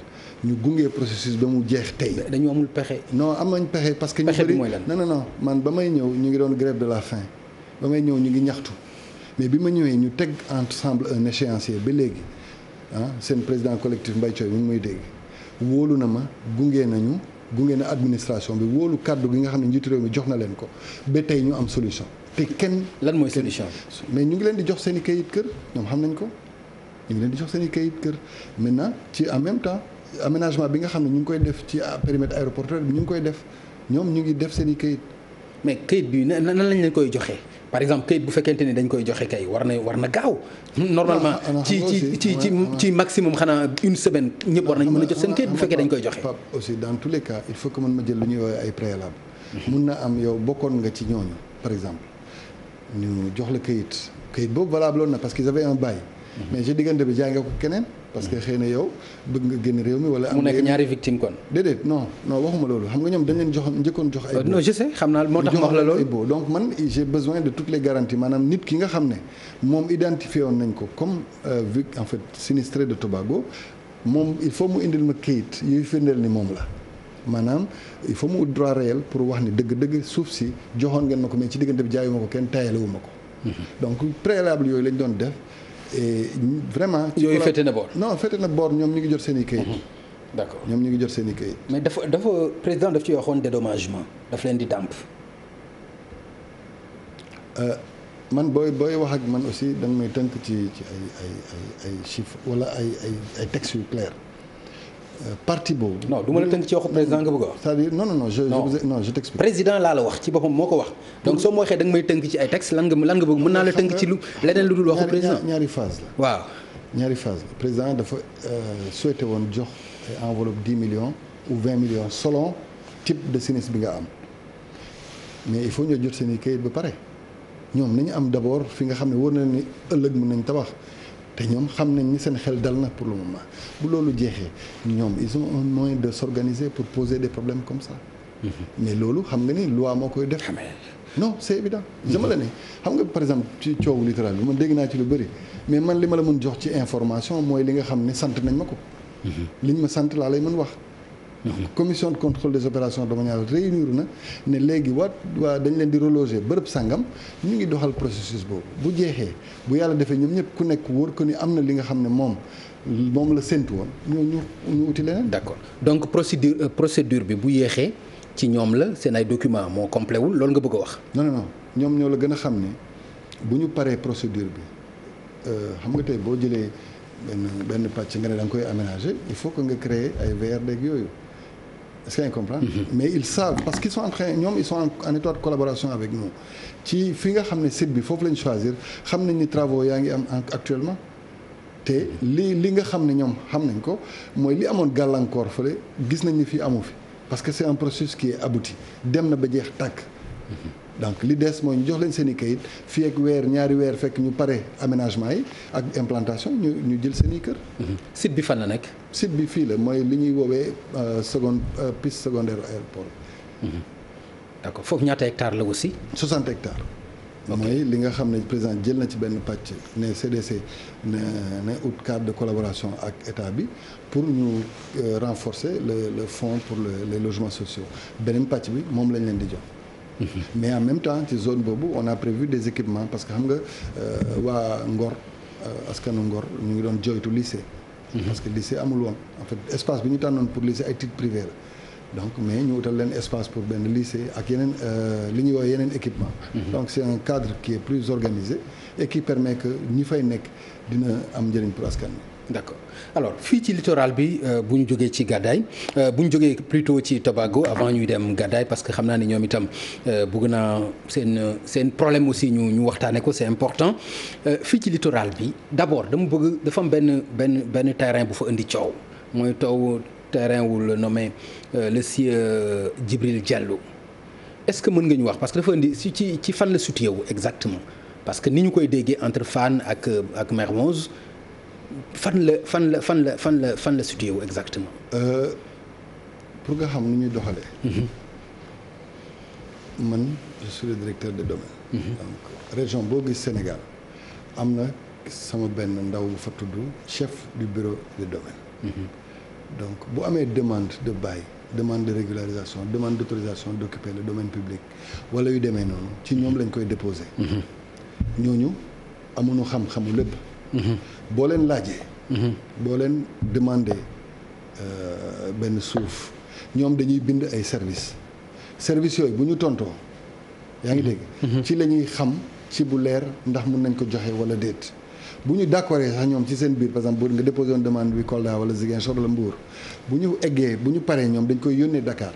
ñu gungee processus ba mu jeex tey. dañu amul pexe. non am nañ pexe parce que. ñu pexe bi bëri mooy lan non man ba may ñëw ñu ngi doon grève de la faim ba may ñëw ñu ngi ñaxtu mais bi ma ñëwee ñu teg ensemble un échéancier ba léegi seen président collectif Mbaye Thioye mu ngi may dégg wóolu na ma gunge na administration bi wóolu kàddu gi nga xam ne njiitu réew mi jox na leen ko ba tey ñu am solution. te kenn lan mooy solution mais ñu ngi leen di jox seen i kayit kër ñoom xam nañ ko ñu ngi leen di jox seen i kayit kër maintenant ci en même temps aménagement bi nga xam ne ñu ngi koy def ci périmètre aéroportuaire bi ñu ngi koy def ñoom ñu ngi def seen i kayit. mais kayit bi nan lañ leen koy joxe par exemple kayit bu fekkente ni dañ koy joxe kay war na gaaw. normalement ci maximum xanaa une semaine ñëpp war nañ mën a jot seen kayit bu fekkee dañ koy joxe. Pape aussi dans tous les cas il faut que man ma jël lu ñuy woowee ay préalable. mun na am yow bokkoon nga ci ñooñu par exemple. ñu jox la kayit boobu valable na parce qu'ils avaient un bail. mais ci diggante bi jaay nga ko keneen. parce que xëy na yow bëgg nga génn réew mi wala. mu nekk ñaari victime kon. déedéet non waxuma loolu xam nga ñoom dañ leen njëkkoon jox ay. non je sais xam naa moo tax ma wax la loolu. donc man j'ai besoin de toutes les garanties maanaam nit ki nga xam ne moom identifié woon nañ ko comme en fait sinistré de Tobago moom il faut mu indil ma kayit yuy firndeel ni moom la. maanaam il faut mu droit réel pour wax ni dëgg suuf si joxoon ngeen ma ko mais ci diggante bi jaayuma ko kenn taayalewuma ko. donc préalable yooyu lañ doon def et vraiment. yooyu féete na boor. non féete na boor ñoom ñu ngi jot seen i kayit. d'accord ñoom ñu ngi jot seen i kayit. mais dafa président daf ci waxoon dédommagement daf leen di dàmp. man booy wax ak man aussi da nga may tënk ci ay chiffres wala ay textes yu clairs parti boobu. non du ma la tënk ci waxu président nga bëgg a wax. c'est-à-dire non je t'explique. président laa la wax ci boppam moo ko wax donc soo ma waxee da nga may tënk ci ay textes lan nga bëgg mën naa la tënk ci lu leneen lu dul waxu président. ñaari phase la. waaw ñaari phase la président dafa souhaité woon jox ay enveloppe 10 millions ou 20 millions selon type de sinistre bi nga am mais il faut ñu jot seen i kayit ba pare ñoom nañu am d'abord fi nga xam ne wóor na ni ëllëg mën nañ tabax. te ñoom xam nañ ni seen xel dal na pour le moment bu loolu jeexee ñoom ils ont un moyen de s'organiser pour poser des problèmes comme ça. mais loolu xam nga ni loi moo koy def. non c'est évident. dama la ne xam nga par exemple ci coowu littoral bi man dégg naa ci lu bëri mais man li ma la mën jox ci information mooy li nga xam ne sant nañ ma ko. liñ ma sant laa lay mën wax. commission de contrôle des opérations domaniales réunir na ne léegi waa dañ leen di reloger bërëb sàngam ñu ngi doxal processus boobu bu jeexee bu yàlla defee ñoom ñëpp ku nekk wóor ko ni am na li nga xam ne moom la séntu woon ñu uti leneen. d'accord donc procédure bi bu yéexee ci ñoom la seen ay documents moo complet wul loolu nga bëgg a wax. non ñoom ñoo la gën a xam ne bu ñu paree procédure bi xam nga tey boo jëlee benn pàcc nga ne da nga koy aménager il faut que nga créer ay VRD ak yooyu. est-ce que vous comprenez? Mais ils savent parce qu'ils sont ils sont en étroite collaboration avec nous ci fi nga xam ne site bi foofu lañ choisir xam nañ ni travaux yaa ngi am actuellement te li nga xam ne ñoom xam nañ ko mooy li amoon gàllankoor fële gis nañ ni fii amu fi parce que c'est un processus qui est abouti dem na ba jeex tàkk. donc li des mooy ñu jox leen seen i kayit fii ak ñaari weer fekk ñu pare aménagement yi ak implantation ñu jël seen i kër. site bi fan la nekk. site bi fii la mooy li ñuy woowee piste secondaire aéroport. d'accord foofu ñaata hectares la aussi. 60 hectares. mooy li nga xam ne président jël na ci benn pàcc ne CDC ne ut cadre de collaboration ak état bi pour ñu renforcer le fonds pour les logements sociaux beneen pàcc bi moom lañ leen di jox. mais en même temps ci zone boobu on a prévu des équipements parce que xam nga waa Ngor askanu Ngor ñu ngi doon joytu lycée. parce que lycée amul woon en fait espace bi ñu tànnoon pour lycée ay titre privé la donc mais ñu wutal leen espace pour benn lycée ak yeneen li ñuy woowee yeneen équipement donc c'est un cadre qui est plus organisé et qui permet que ñi fay nekk dina am njëriñ pour askan wi. d'accord alors fii ci littoral bi bu ñu jógee ci Gadaye bu ñu jógee plutôt ci Tobago avant ñuy dem Gadaye parce que xam naa ne ñoom itam bëgg naa seen problème aussi ñu waxtaane ko c'est important fii ci littoral bi d'abord dama bëgg dafa am benn terrain bu fa indi coow mooy terrain wu le nommé le sieur Djibril Diallo est-ce que mën nga ñu wax parce que dafa indi ci fan la situé wu exactement parce que ni ñu koy déggee entre Fann ak Mermoz fan la situé wu exactement. pour nga xam ni ñuy doxalee. man je suis le directeur des domaines. donc région boo gis Sénégal am na sama benn ndaw bu fa tudd chef du bureau des domaines. donc bu amee demande de bail demande de régularisation demande d'autorisation d'occuper le domaine public wala yu demee noonu ci ñoom lañ koy déposer. ñooñu amuñu xam-xamu lépp. boo leen laajee. boo leen demandé benn suuf ñoom dañuy bind ay service yooyu bu ñu tontoo yaa ngi dégg. ci la ñuy xam ci bu leer ndax mun nañ ko joxe wala déet bu ñu d'accord sax ñoom ci seen biir par exemple bu nga déposé woon demande bi Kolda wala Ziguinchor wala Mbour bu ñu eggee bu ñu paree ñoom dañ koy yónnee Dakar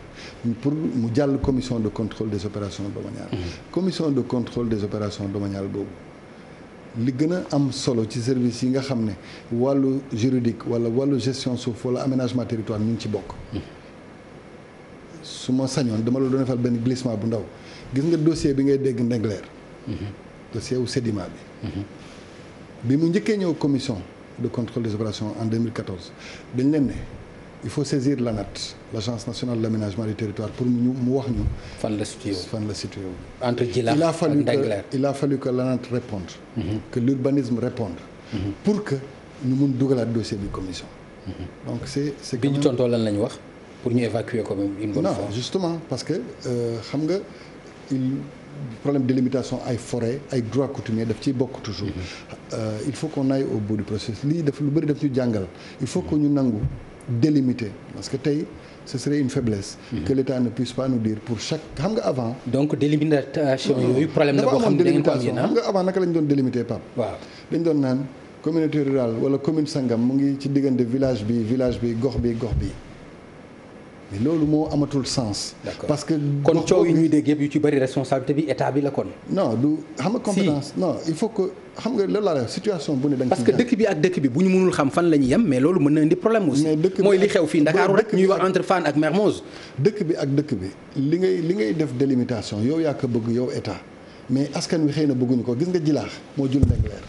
pour mu jàll commission de contrôle des opérations domaniales. commission de contrôle des opérations domaniales boobu. li gën a am solo ci service yi nga xam ne wàllu juridique wala wàllu gestion suuf wala aménagement territoire ñu ngi ci bokk. su ma sañoon dama la doon defal benn glissement bu ndaw gis nga dossier bi ngay dégg Ndengler. dossier wu Sedima bi. bi mu njëkkee ñëw commission de contrôle des opérations en 2014 dañ leen ne il faut saisir l'ANAT l'agence nationale de l'aménagement du territoire pour mu wax ñu. fan la situé wu. entre Djilakh ak Ndengler il a fallu que l'ANAT réponde. que l'urbanisme réponde. pour que ñu mun dugalaat dossier bi commission. donc c'est bi ñu tontoo lan la ñu wax pour ñu évacuer quand même une bonne fois. non justement parce que xam nga problème de délimitation ay forêt ay droits coutumiers daf ciy bokk toujours. il faut qu'on aille au bout du processus lii daf lu bëri daf ñu jàngal il faut que ñu nangu délimiter parce que tey ce serait une faiblesse. que l'État ne puisse pas nous dire pour chaque xam nga avant. donc délimitation yooyu problème la boo xam ne da ngeen ko am yéen xam nga avant naka lañ doon délimiter Pape. waaw dañ doon naan communauté rurale wala commune sangam mu ngi ci diggante village bi gox bi. mais loolu moo amatul sens. d'accord parce que kon coow yi ñuy dégg yëpp yu ci bëri responsabilité bi état bi la kon. non du xam nga compétence. non il faut que xam nga loolu laa la situation bu ne da nga parce que dëkk bi ak dëkk bi bu ñu mënul xam fan la ñuy yem mais loolu mën na indi problème aussi. mooy li xew fii Ndakaaru rek ñuy wax entre Fann ak Mermoz. dëkk bi ak dëkk bi li ngay def délimitation yow yaa ko bëgg yow état mais askan wi xëy na bëgguñu ko gis nga jilaax moo jur Ndingler.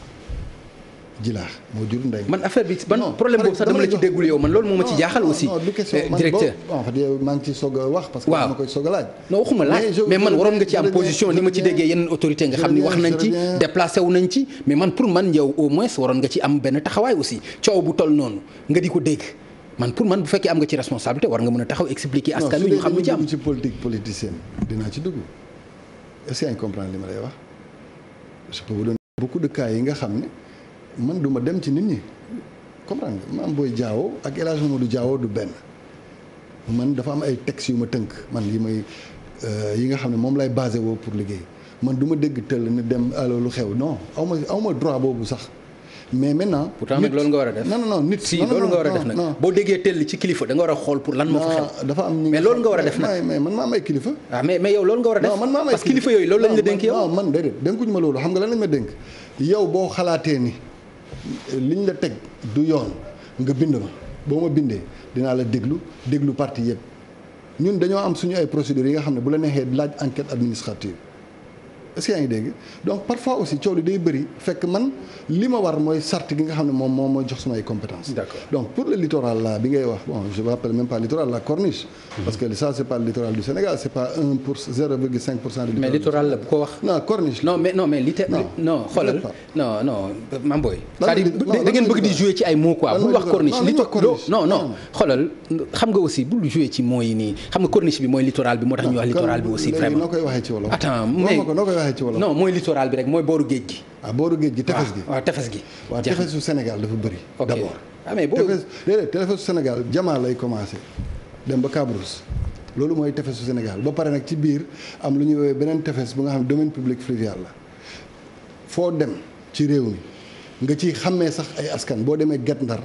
jilaax moo jur ndey. man affaire bi ban problème boobu sax dama la ci déggul yow man loolu moo ma ci jaaxal aussi. non du question directeur en fait yow maa ngi ciy soog a wax. parce que dama koy soog a laaj. non waxuma laaj mais man waroon nga ci am position ni ma ci déggee yeneen autorité nga xam ni wax nañ ci déplacé wu nañ ci mais man pour man yow au moins waroon nga ci am benn taxawaay aussi coow bu toll noonu nga di ko dégg man pour man bu fekkee am nga ci responsabilité war nga mën a taxaw expliquer askan wi ñu xam lu ci am. ci politique politicienne dinaa ci dugg est-ce que yaa ngi comprendre li ma lay wax je peux vous donner beaucoup de cas yi nga xam ne man du ma dem ci nit ñi comprendre nga Mame Boye Diao ak El Hadj Mamadou Diao du benn man dafa am ay textes yu ma tënk man yi nga xam ne moom lay basé woo pour liggéey man du ma dégg tëll ne dem alors lu xew non aw ma droit boobu sax mais maintenant. pourtant nag loolu nga war a def non nit. si loolu nga war a def nag boo déggee tëll ci kilifa da nga war a xool pour lan moo fa xew. dafa am mais loolu nga war a def nag mais man maa am ay kilifa. mais yow loolu nga war a def. non man maa am ay parce que kilifa yooyu loolu lañ la dénk yow. non man déedéet dénkuñu ma loolu xam nga lan lañ ma dénk yow boo xalaatee ni liñ la teg du yoon nga bind ma boo ma bindee dinaa la déglu parti yëpp ñun dañoo am suñu ay procédures yi nga xam ne bu la neexee laaj enquête administrative est-ce que yaa ngi dégg donc parfois aussi coow li day bëri fekk man li ma war mooy sart gi nga xam ne moom mooy jox sama ay compétences. D'accord. donc pour le littoral là bi ngay wax bon je me rappelle même pas littoral la corniche. parce que ça c'est pas le littoral du Sénégal c'est pas 0,5% du littoral. mais littoral la bu ko wax. non corniche. non xoolal non Mame Boye. c'est-à-dire da ngeen bëgg di jouer ci ay mots quoi. bul wax corniche non xoolal xam nga aussi bul jouer ci mots yi nii xam nga corniche bi mooy littoral bi moo tax ñuy wax littoral bi aussi vraiment. noo koy waxee ci wolof. attends mais noo koy waxee ci wolof. non mooy littoral bi rek mooy booru géej gi. booru géej gi tefes gi. waaw tefes gi. waaw tefesu Sénégal dafa bëri. ok d'abord mais boobu tefesu Sénégal jamaa lay commencé dem ba Cabrousse loolu mooy tefesu Sénégal ba pare nag ci biir am lu ñuy woowee beneen tefes bu nga xam ne domaine public fluvial la foo dem ci réew mi nga ci xàmmee sax ay askan boo demee Guet Ndar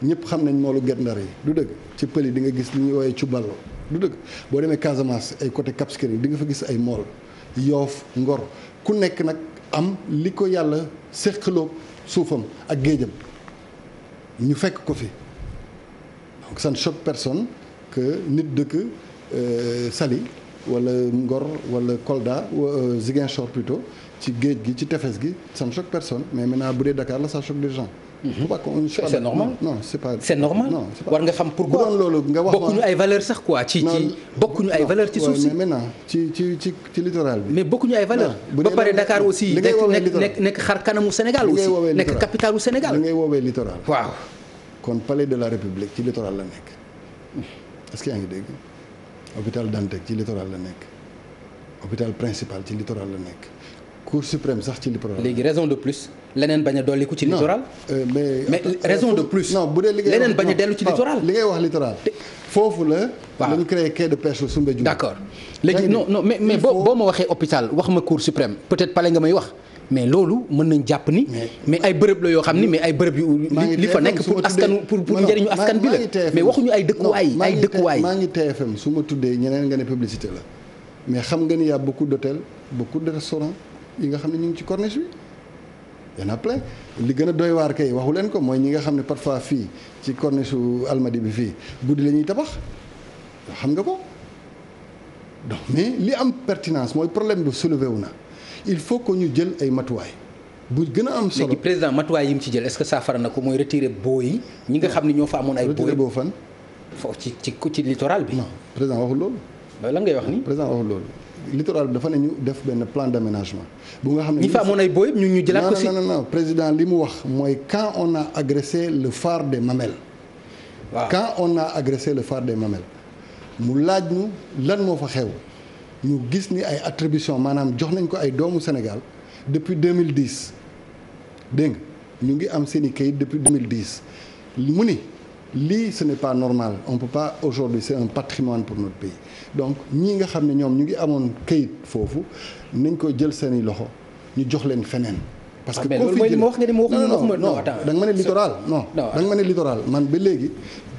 ñëpp xam nañ moolu Guet Ndar yi du dëgg ci pël yi di nga gis lu ñuy woowee Cuballo du dëgg boo demee Casamance ay côté Cap Skirring di nga fa gis ay mool Yoof Ngor ku nekk nag am li ko yàlla séqaloo suufam ak géejam ñu fekk ko fi donc ça ne choque personne que nit dëkk Saly wala Ngor wala Kolda Ziguinchor plutôt ci géej gi ci tefes gi ça ne choque personne mais maintenant bu dee Dakar la ça choque des gens. c'est normal non c'est pas. c'est normal war nga xam pourquoi. bu doon loolu nga wax bokkuñu ay valeurs sax quoi ci bokkuñu ay valeurs ci suuf si. mais maintenant ci littoral bi. mais bokkuñu ay valeurs. ba pare Dakar aussi nekk xar kanamu Sénégal aussi nekk capitalu Sénégal. li ngay woowee littoral. waaw. kon palais de la République ci littoral la nekk est-ce que yaa ngi dégg hôpital Dantec ci littoral la nekk hôpital principal ci littoral la nekk cour suprême sax ci littoral. léegi raison de plus leneen bañ a dolliku ci littoral. mais raison de plus. non bu dee li ngay leneen bañ a dellu ci littoral. li ngay wax littoral. foofu la. waaw lañu créé quai de pêche Soumbédioune. d'accord léegi non mais boo ma waxee hôpital wax ma cour suprême peut-être palais nga may wax. mais loolu mën nañ jàpp ni. mais ay bërëb la yoo xam ni mais ay bërëb yu. li fa nekk pour askanu pour njëriñu askan bi la. mais waxuñu ay dëkkuwaay. maa ngi TFM su ma tuddee ñeneen nga ne publicité la mais xam nga ni y a beaucoup d'hôtels beaucoup de restaurants yi nga xam ne ñu ngi ci corniche bi y en a plein li gën a doy waar kay waxu leen ko mooy ñi nga xam ne parfois fii ci corniche u Almadies bi fii guddi la ñuy tabax xam nga ko donc mais li am pertinence mooy problème bi soulevé wu na. il faut que ñu jël ay matuwaay bu gën a am solo. léegi président matuwaay yi mu ci jël est-ce que saafara na ko mooy retirer boo yi ñi nga xam ne ñoo fa amoon ay. retirer boo fan. foofu ci littoral bi. non président waxul loolu. lan ngay wax ni. président waxul loolu. littoral bi dafa ne ñu def benn plan d'aménagement. bu nga xam ne ñi fa amoon ay booy ñu jëlaat ko si. non président li mu wax mooy quand on a agressé le phare des Mamelles. waaw quand on a agressé le phare des Mamelles mu laaj ñu lan moo fa xew. ñu gis ni ay attribution maanaam jox nañ ko ay doomu Sénégal depuis 2010 dégg nga ñu ngi am seen i kayit depuis 2010 mu ni lii ce n'est pas normal on peut pas aujourd'hui c'est un patrimoine pour notre pays donc ñii nga xam ne ñoom ñu ngi amoon këyit foofu nañ ko jël seeni loxo ñu jox leen feneen. parce que koo fi jëlee wax nga ni ma wax non da nga ma ne littoral non da nga ma ne littoral man ba léegi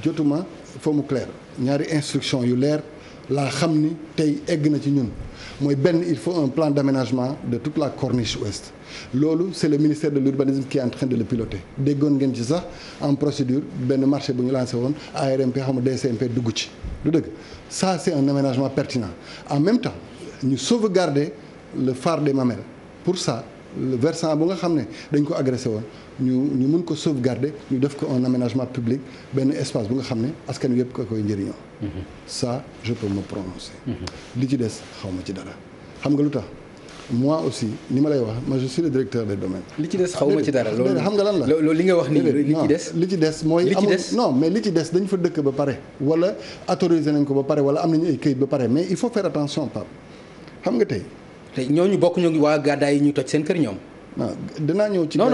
jotuma faut mu clair ñaari instruction yu leer laa xam ni tey egg na ci ñun mooy benn il faut un plan d'aménagement de toute la corniche ouest loolu c'est le ministère de l'urbanisme qui est en train de le piloter déggoon ngeen ci sax en procédure benn marché bu ñu lancé woon ARMP xam nga DCMP dugg ci du dëgg ça c'est un aménagement pertinent en même temps ñu sauvegarder le phare des Mamelles pour ça le versant bu nga xam ne dañ ko agressé woon ñu mën ko sauvegarder ñu def ko un aménagement public benn espace bu nga xam ne askan wi yëpp ko koy njëriñoo. ça je peux me prononcer. li ci des xaw ma ci dara xam nga lu tax moi aussi ni ma lay wax moi je suis le directeur des domaines. li ci des xaw ma ci dara loolu xam nga lan la loolu li nga wax nii li ci des mooy amul non mais li ci des dañ fa dëkk ba pare wala autorisé nañ ko ba pare wala am nañu ay këyit ba pare mais il faut faire attention Pape xam nga tey. te ñooñu bokk ñu waa gàddaay yi ñu toj seen kër ñoom. non dinaa ñëw ci. non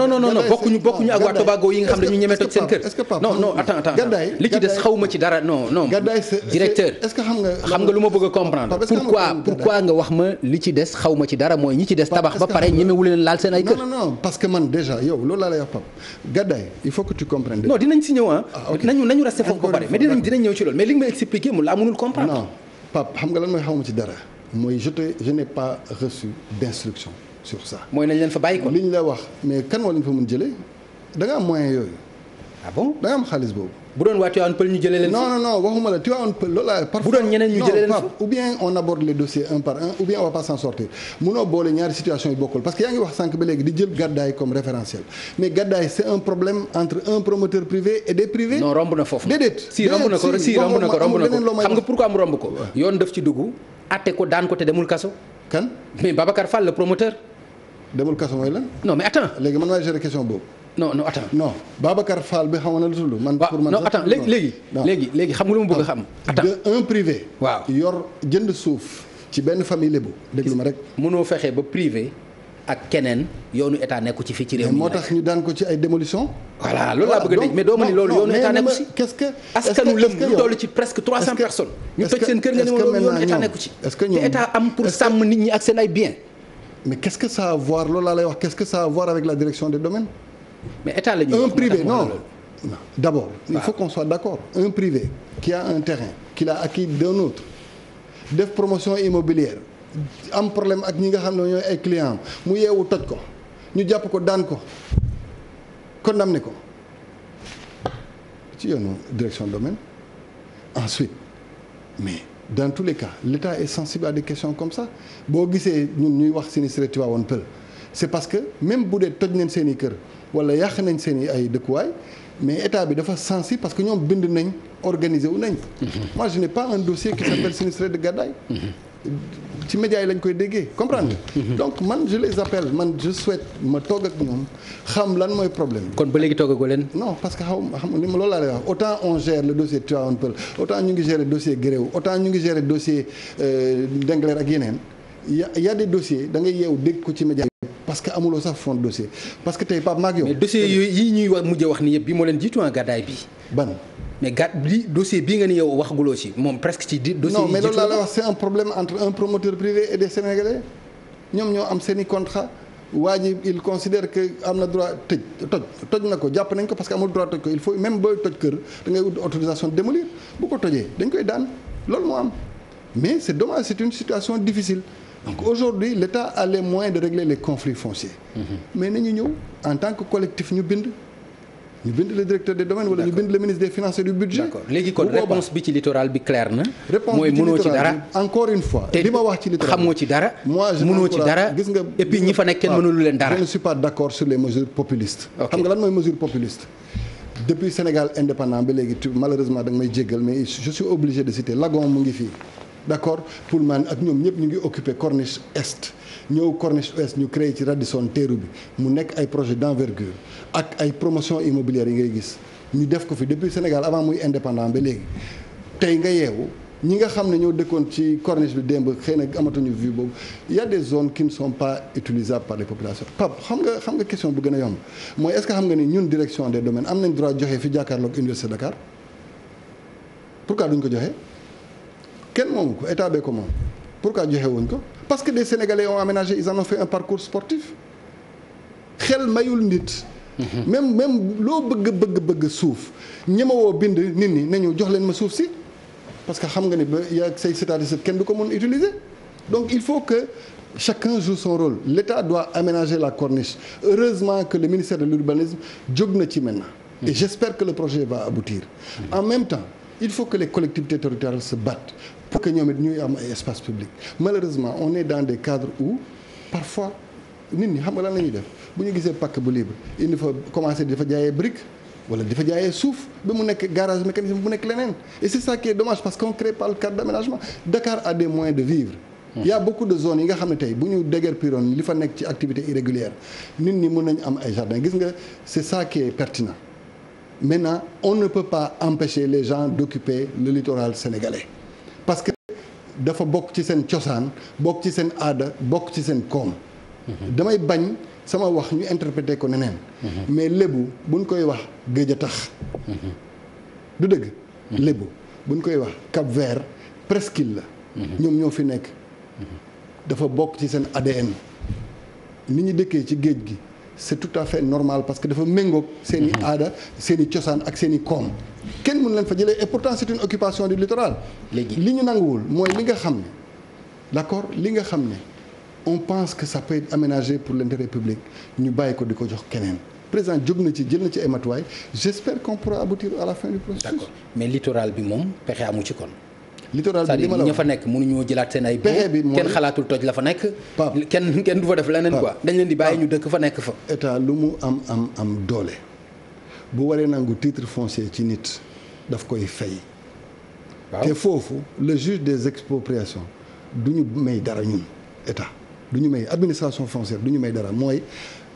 bokkuñu ak waa Tobago yi nga xam ne ñu ñemee toj seen kër. est-ce que Pape non attends li ci des xawma ci dara non. gàddaay directeur est-ce que xam nga lu ma bëgg a comprendre. pourquoi nga wax ma li ci des xawma ci dara mooy ñi ci des tabax ba pare ñemewu leen laal seen ay kër. non parce que man déjà yow loolu laa lay wax Pape gàddaay il faut que tu comprennes. non dinañ si ñëw nañu resté foofu ba pare mais dinañ ñëw ci loolu mais li nga ma expliqué mu laa mënul comprendre. non Pape xam nga lan mooy xawma ci dara mooy je n'ai pas reçu d'instruction sur ça. mooy nañ leen fa bàyyi ko. li ñu la wax mais kan moo leen fa mën jëlee da nga am moyen yooyu. ah bon da nga am xaalis boobu. bu doon waa Tivaouane Peulh ñu jëlee leen. non waxuma la Tivaouane Peulh loolu laa. parfois bu doon ñeneen ñu jëlee leen fa ou bien on aborde les dossiers un par un ou bien on va pas s'en sortir munoo boole ñaari situation yi bokkul parce que yaa ngi wax sànq ba léegi di jël gàddaay comme référentiel mais gàddaay c'est un problème entre un promoteur privé et des privés. non romb na foofu. déedéet romb na ko xam nga pourquoi mu romb ko. yoon daf ci dugg atte ko daan ko te demul kaso. kan mais Babacar Fall le promoteur. demul kaso mooy lan. non mais attends. léegi man maay gérer question boobu. non attends. non Babacar Fall bi xam na lu tudd. man pour man non attends léegi xam nga lu ma bëgg a xam. attends de un privé. waaw yor jënd suuf ci benn famille lébu déglu ma rek. mënoo fexe ba privé ak keneen yoonu état nekku ci fii ci réew mi. moo tax ñu daan ko ci ay démolition. voilà loolu laa bëgg a dégg mais doo ma ni loolu yoonu état nekku ci. qu'est-ce que askanu lëm ñu toll ci presque 300 personnes. ñu toj seen kër nga ne ma loolu yoonu état nekku ci. est-ce que te état am pour sàmm nit ñi ak seen ay biens. mais qu'est-ce que ça a à voir loolu laa lay wax qu'est-ce que ça a à voir avec la direction des domaines. mais état la ñuy wax un privé non d'abord il waaw. faut qu'on soit d'accord un privé qui a un terrain qu'il a acquis d'un autre def promotion immobilière am problème ak ñi nga xam ne ñooy ay clients mu yeewu toj ko ñu jàpp ko daan ko condamné ko ci yoonu direction de domaine ensuite mais dans tous les cas l'État est sensible à des questions comme ça boo gisee ñun ñuy wax sinistré Tivaouane Peulh c'est parce que même bu dee toj nañ seen i kër wala yàq nañ seen i ay dëkkuwaay mais état bi dafa sensible parce que ñoom bind nañ organiser wu nañ. moi je n'ai pas un dossier qui s'appelle sinistré de Gadaye. ci médias yi lañ koy déggee comprendre nga. donc man je les appelle man je souhaite ma toog ak ñoom xam lan mooy problème bi. kon ba léegi toogagoo leen. non parce que xam li ma loolu laa lay wax autant on gère le dossier Tivaouane Peulh autant ñu ngi gérer dossier Guéréo autant ñu ngi gérer dossier Ndingler ak yeneen y a des dossiers da ngay yeewu dégg ko ci médias yi parce que amuloo sax fond de dossier parce que tey Pape maag yow. mais dossier yooyu yi ñuy wax mujj wax ni yëpp bi moo leen jiitu gàddaay bi. ban. mais dossier bii nga ni yow waxaguloo ci moom presque ci dossier non mais loolu laa la wax c'est un problème entre un promoteur privé et des Sénégalais ñoom ñoo am seen i contrat waa ji il considère que am na droit toj na ko jàpp nañ ko parce que amul droit toj ko il faut même booy toj kër da ngay wut autorisation de démolir bu ko tojee dañ koy daan loolu moo am mais c'est dommage c'est une situation difficile donc aujourd'hui l'État a les moyens de régler les conflits fonciers mais nañu ñëw en tant que collectif ñu bind le directeur des domaines wala ñu bind le ministre des finances et du budget. d'accord léegi kon réponse bi ci littoral bi clair na. mooy mënoo ci dara encore une fois. li ma wax ci littoral xamoo ci dara. moi je mënoo ci dara gis nga. et puis ñi fa nekk kenn mënulu leen dara. je ne suis pas d'accord sur les mesures populistes. xam nga lan mooy mesure populiste. depuis Sénégal indépendant ba léegi malheureusement da nga may jéggal mais je suis obligé de citer Lagon mu ngi fii. d'accord pour man ak ñoom ñëpp ñu ngi occuper Corniche Est ñëw Corniche Ouest ñu créé ci Radisson teeru bi mu nekk ay projet d'envergure ak ay promotion immobilière yi ngay gis ñu def ko fi depuis Sénégal avant muy indépendant ba léegi tey nga yeewu ñi nga xam ne ñoo dëkkoon ci Corniche bi démb xëy na amatuñu vue boobu il y a des zones qui ne sont pas utilisables par les populations Pape xam nga question bu gën a yomb mooy est-ce que xam nga ni ñun direction des domaines am nañ droit joxe fi jàkkaarloog Université Dakar pourquoi duñ ko joxe kenn moomu ko état bee ko moom pourquoi joxe wuñ ko parce que des Sénégalais ont aménagé ils en ont fait un parcours sportif xel mayul nit. même loo bëgg suuf ñemewoo bind nit ñi nañu jox leen ma suuf si parce que xam nga ni ba yaa say c'est-à-dire kenn du ko mën utiliser donc il faut que chacun joue son rôle l'État doit aménager la corniche heureusement que le ministère de l'urbanisme jóg na ci maintenant et j'espère que le projet va aboutir en même temps il faut que les collectivités territoriales se battent pour que ñoom it ñuy am ay espace public malheureusement on est dans des cadres où parfois nit ñi xam nga lan la ñuy def bu ñu gisee pàkk bu libre indi fa commencé di fa jaayee brique wala di fa jaayee suuf ba mu nekk garage mécanisme bu nekk leneen et c'est ça qui est dommage parce qu'on crée pas le cadre d'aménagement Dakar a des moyens de vivre il y a beaucoup de zones yi nga xam ne tey bu ñu déguerpiroon li fa nekk ci activité irrégulière nit ñi mën nañu am ay jardin gis nga c'est ça qui est pertinent maintenant on ne peut pas empêcher les gens d'occuper le littoral sénégalais parce que dafa bokk ci seen cosaan bokk ci seen aada bokk ci seen koom damay bañ sama wax ñu interpréter ko neneen mais lébu buñ koy wax géej a tax du dëgg lébu buñ koy wax Cap-Vert presqu'île la ñoom ñoo fi nekk dafa bokk ci seen ADN ni ñu dëkkee ci géej gi c'est tout à fait normal parce que dafa méngoog seen i aada seen i cosaan ak seen i koom kenn mënu leen fa jëlee et pourtant c'est une occupation du littoral léegi li ñu nanguwul mooy li nga xam ne d'accord li nga xam ne on pense que ça peut être aménagé pour l'intérêt public ñu bàyyi ko di ko jox keneen président jóg na ci jël na ci ay matuwaay j'espère qu'on pourra aboutir à la fin du processus. D'accord mais littoral bi moom pexe amu ci kon. littoral bi li ma la wax ña fa nekk mënuñoo jëlaat seen ay. pexe bi kenn xalaatul toj la fa nekk. kenn du fa def leneen quoi. dañ leen di bàyyi ñu dëkk fa nekk fa. état lu mu am doole bu waree nangu titre foncier ci nit daf koy fay. te foofu le juge des expropriations du ñu may dara ñun état. du ñu may administration foncière du ñu may dara mooy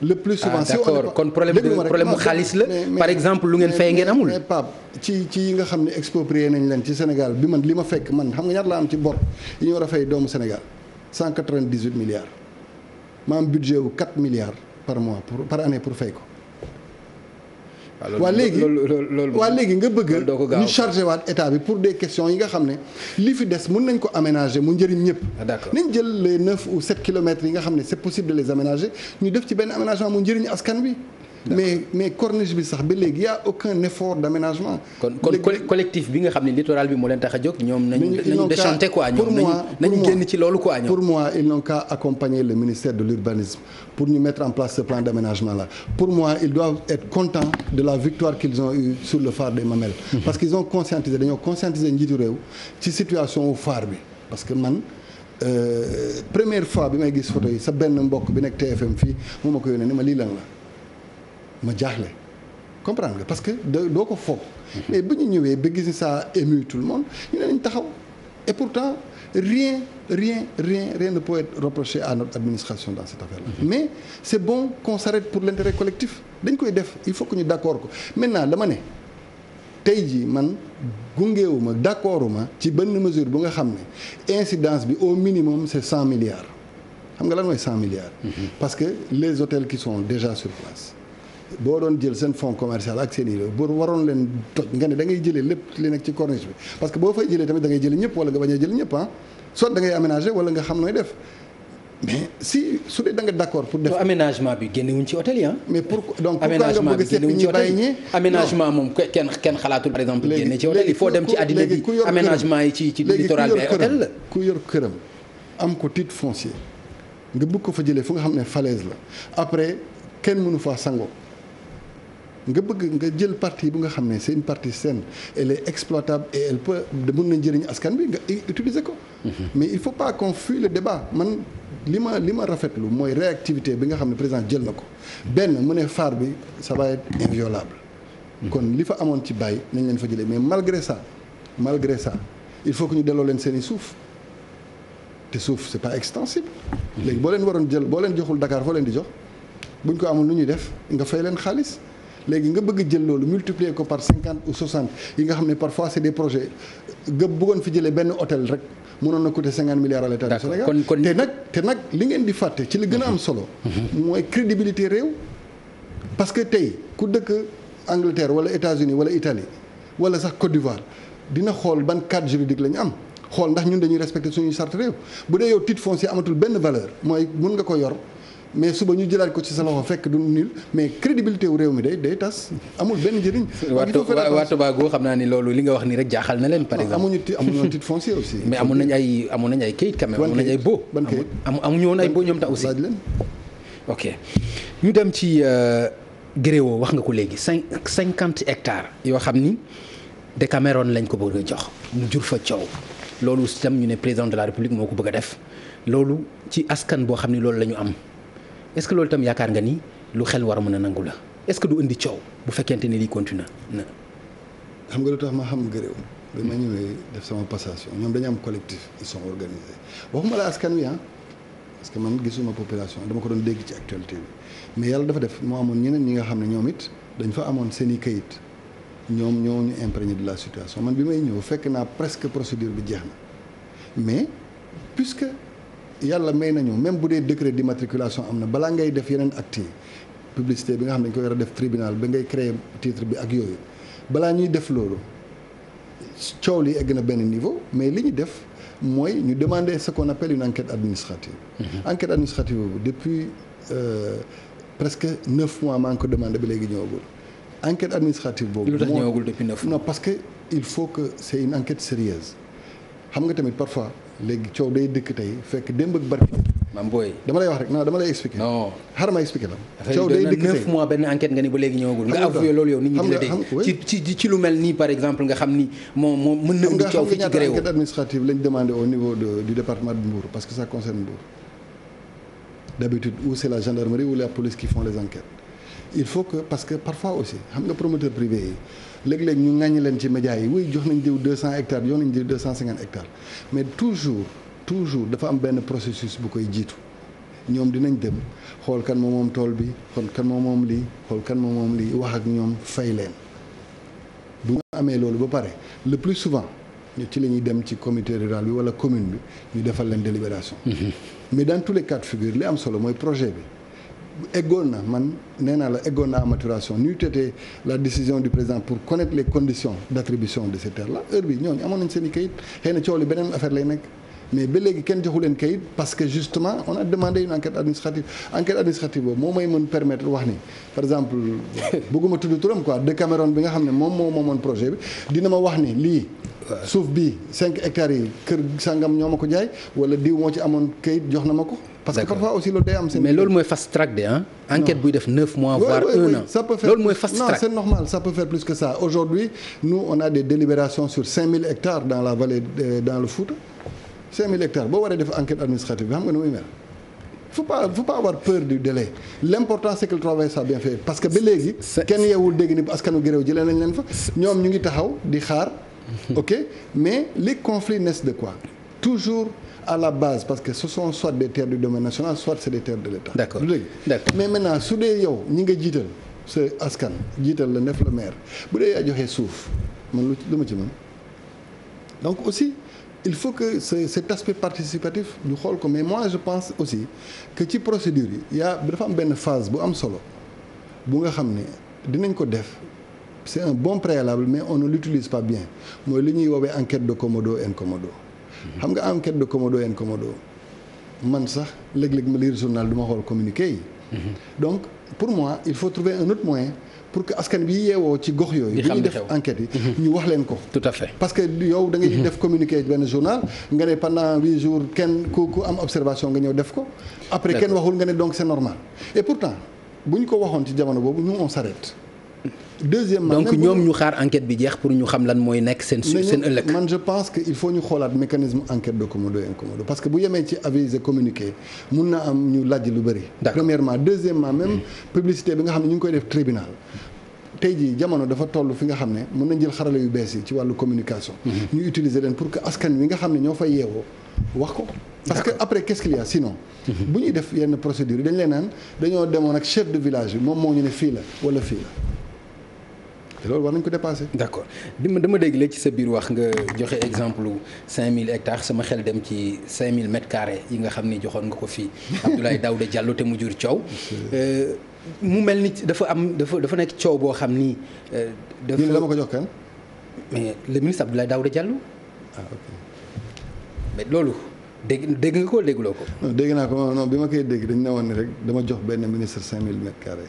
le plus souvent si d'accord kon problème mu xaalis la par exemple lu ngeen fay ngeen amul mais Pape ci yi nga xam ne exproprié nañ leen ci Sénégal bi man li ma fekk man xam nga ñaata la am ci bor yi ñu war a fay doomu Sénégal 198 milliards ma am budget wu 4 milliards par mois par année pour fay ko waa léegi nga bëgg ñu chargé waat état bi pour des questions yi nga xam ne li fi des mën nañ ko aménager mu njëriñ ñëpp nañ jël les 9 ou 7 kilomètres yi nga xam ne c'est possible de les aménager ñu def ci benn aménagement mu njëriñ askan bi mais corniche bi sax ba léegi y a aucun effort d'aménagement kon collectif bi nga xam ne littoral bi moo leen tax a jóg ñoom nañu déchanter quoi ñoom nañu génn ci loolu quoi ñoom pour moi ils n'ont qu'à accompagner le ministère de l'urbanisme pour ñu mettre en place ce plan d'aménagement là pour moi ils doivent être contents de la victoire qu'ils ont eue sur le phare des Mamelles parce qu'ils ont dañoo conscientiser njiitu réew ci situation wu phare bi parce que man première fois bi may gis photo yi sa benn mbokk bi nekk TFM fii moo ma ko yónnee ni ma lii lan la ma jaaxle comprendre nga parce que doo ko foog mais bu ñu ñëwee ba gis ni ça ému tout le monde ñu ne nañ taxaw et pourtant rien ne peut être reproché à notre administration dans cette affaire là mais c'est bon qu'on s'arrête pour l'intérêt collectif dañ koy def il faut que ñu d'accord ko maintenant dama ne tey jii man gungeewuma d'accorduma ci benn mesure bu nga xam ne incidence bi au minimum c'est 100 milliards xam nga lan mooy 100 milliards parce que les hôtels qui sont déjà sur place boo doon jël seen fonds commercial ak seen i boo waroon leen toj nga ne da ngay jëlee lépp li nekk ci corniche bi parce que boo fay jëlee tamit da ngay jëlee ñëpp wala nga bañ a jël ñëpp soit da ngay aménager wala nga xam nooy def mais si su dee da nga d'accord pour def aménagement bi génnewuñ ci hôtel yi mais pourquoi donc pourquoi nga bëgg sepp ñi bàyyi ñee aménagement moom kenn xalaatul par exemple génne ci hôtel il faut dem ci àddina bi aménagement yi ci littoral bi ay hôtel la ku yor këram am ko titre foncier nga bëgg ko fa jëlee fu nga xam ne falaise la après kenn mënu faa sango nga bëgg nga jël partie bu nga xam ne c'est une partie saine elle est exploitable et elle peut mën na njëriñ askan bi nga utiliser ko mais il faut pas qu'on fuit le débat man li ma rafetlu mooy réactivité bi nga xam ne président jël na ko benn mu ne phare bi ça va être inviolable kon li fa amoon ci bàyyi nañ leen fa jëlee mais malgré ça il faut que ñu delloo leen seen i suuf te suuf c'est pas extensible léegi boo leen waroon jël boo leen joxul Dakar foo leen di jox buñ ko amul lu ñuy def nga fay leen xaalis léegi nga bëgg jël loolu multiplier ko par 50 ou 60 yi nga xam ne parfois c'est des projets nga bëggoon fi jëlee benn hôtel rek mënoon na coûter 50 milliards à l'État du Sénégal te nag li ngeen di fàtte ci li gën a am solo mooy crédibilité réew parce que tey ku dëkk Angleterre wala États-Unis wala Italie wala sax Côte d'Ivoire dina xool ban cadre juridique la ñu am xool ndax ñun dañuy respecter suñuy charte réew bu dee yow titre foncier amatul benn valeur mooy mun nga ko yor mais suba ñu jëlaat ko ci sa loxo fekk du nul mais crédibilité wu réew mi day tas amul benn njëriñ. waa Tobago xam naa ni loolu li nga wax nii rek jaaxal na leen. par exemple amuñu titre foncier aussi. mais amoon nañ ay kayit quand même. amoon nañ ay boo. ban kayit amuñu woon ay boo ñoom tam aussi. laaj leen. ok ñu dem ci Guéréo wax nga ko léegi 50 hectares yoo xam ni Décameroon lañ ko bëgg a jox mu jur fa coow loolu itam ñu ne président de la République moo ko bëgg a def loolu ci askan boo xam ni loolu la ñu am. est-ce que loolu itam yaakaar nga ni lu xel war a mën a nangu la est-ce que du indi coow bu fekkente ni lii continue na. xam nga lu tax ma xam Guéréo bi ma ñëwee def sama passation ñoom dañu am collectif ils sont organisés waxuma la askan wi parce que man gisuma population dama ko doon dégg ci actualité bi mais yàlla dafa def moo amoon ñeneen ñi nga xam ne ñoom it dañ fa amoon seen i kayit ñoom ñoo ñu imprégné de la situation man bi may ñëw fekk naa presque procédure bi jeex na mais puisque yàlla may nañu même bu dee décret d'immatriculation am na balaa ngay def yeneen actes yi publicité bi nga xam ne dañ ko war a def tribunal ba ngay créer titre bi ak yooyu balaa ñuy def loolu coow li egg na benn niveau mais li ñu def mooy ñu demander ce qu'on appelle une enquête administrative. Enquête administrative boobu depuis presque 9 mois maa ngi ko demandé ba léegi ñëwagul. Enquête administrative boobu. lu tax ñëwagul depuis 9 mois. non parce que il faut que c'est une enquête sérieuse xam nga tamit parfois léegi coow day dëkk tey fekk démb ak barki. maam booy. dama lay wax rek non dama lay expliquer. non xaaral ma expliquer la. coow day dëkk tey 9 mois benn enquête nga ni ba léegi ñëwagul. nga avoué loolu yow nit ñi di la dégg ci lu mel nii par exemple nga xam ni moom mën na indi coow fii ci Guéréo. enquête administrative lañ demandé au niveau du département de Mbour parce que ça concerne Mbour d'habitude ou c'est la gendarmerie ou la police qui font les enquêtes il faut que parce que parfois aussi xam nga promoteur privé yi léeg-léeg ñu ŋàññi leen ci médias yi oui jox nañ diw 200 hectares jox nañ diw 250 hectares mais toujours dafa am benn processus bu koy jiitu ñoom dinañ dem xool kan moom tool bi xool kan moom lii xool kan moom lii wax ak ñoom fay leen bu ñu amee loolu ba pare le plus souvent ñu ci la ñuy dem ci comité rural bi wala commune bi ñu defal leen délibération. mais dans tous les cas de figure li am solo mooy projet bi eggoon na man nee naa la eggoon na à maturation nu tete la décision du président pour connaître les conditions d'attribution de ces terres là heure bi ñooñu amoon nañ seen i kayit xëy na coow li beneen affaire lay nekk mais ba léegi kenn joxu leen kayit parce que justement on a demandé une enquête administrative boobu moo may mën permettre wax ni par exemple bëgguma tudd turam quoi Décameroon bi nga xam ne moom moo moomoon projet bi dina ma wax ni lii suuf bi 5 hectares yi kër sangam ñoo ma ko jaay wala diw moo ci amoon kayit jox na ma ko. parce que parfois aussi loolu day am seen. mais loolu mooy fast track de enquête buy def 9 mois voire 1 an. ça peut faire loolu mooy fast track. non c'est normal ça peut faire plus que ça aujourd'hui nous on a des délibérations sur 5000 hectares dans la vallée dans le Fouta 5000 hectares boo waree def enquête administrative bi xam nga nu muy mel. faut pas avoir peur du délai l'important c'est que le travail soit bien fait parce que ba léegi. kenn yeewul dégg ni askanu Guéréo jëlee nañ leen fa. ñoom ñu ngi taxaw di xaar. ok mais les conflits naissent de quoi toujours à la base parce que ce sont soit des terres du domaine national soit c'est des terres de l'État. D'accord. mais maintenant su dee yow ñi nga jiital sa askan jiital la def la maire bu dee yaa joxee suuf man lu ma ci mën donc aussi il faut que cet aspect participatif ñu xool ko mais moi je pense aussi que ci procédure yi dafa am benn phase bu am solo bu nga xam ne dinañ ko def c'est un bon préalable mais on ne l'utilise pas bien mooy li ñuy woowee enquête de commodo and commodo xam nga enquête de commodo and commodo man sax léeg-léeg ma lire journal du ma xool communiqué yi donc pour moi il faut trouver un autre moyen pour que askan bi yeewoo ci gox yooyu bi ñuy def enquête yi ñu wax leen ko tout à fait parce que yow da ngay def communiqué benn journal nga ne pendant 8 jours kenn ku am observation nga ñëw def ko après kenn waxul nga ne donc c'est normal et pourtant bu ñu ko waxoon ci jamono boobu ñu on s'arrête deuxièmement donc ñoom ñu xaar enquête bi jeex pour ñu xam lan mooy nekk seen ëllëg. man je pense que il faut ñu xoolaat mécanisme enquête de commodo et incommodo parce que bu yemee ci avis et communiqué mun na am ñu laaj lu bëri. premièrement deuxièmement même publicité bi nga xam ne ñu ngi koy def tribunal. tey jii jamono dafa toll fi nga xam ne mën nañ jël xarala yu bees yi ci wàllu communication. ñu utiliser leen pour que askan wi nga xam ne ñoo fay yeewoo wax ko. parce que après qu'est-ce qu'il y a sinon. bu ñuy def yenn procédures yi dañ leen naan dañoo demoon ak chef de village bi moom moo ñu ne fii la wala fii la. te loolu war nañ ko dépasser. d'accord dama dégg léegi ci sa biir wax nga joxe exemple 5000 hectares sama xel dem ci 5000 mètres carrés yi nga xam ni joxoon nga ko fii Abdoulaye Daouda Diallo te mu jur coow. mu mel ni dafa nekk coow boo xam ni. dafa la ma ko jox kan. mais le ministre Abdoulaye Daouda Diallo. ah ok. mais loolu dégg nga ko dégguloo ko. non dégg naa ko non bi ma koy dégg dañu ne woon ni rek dama jox benn ministre 5000 mètres carrés.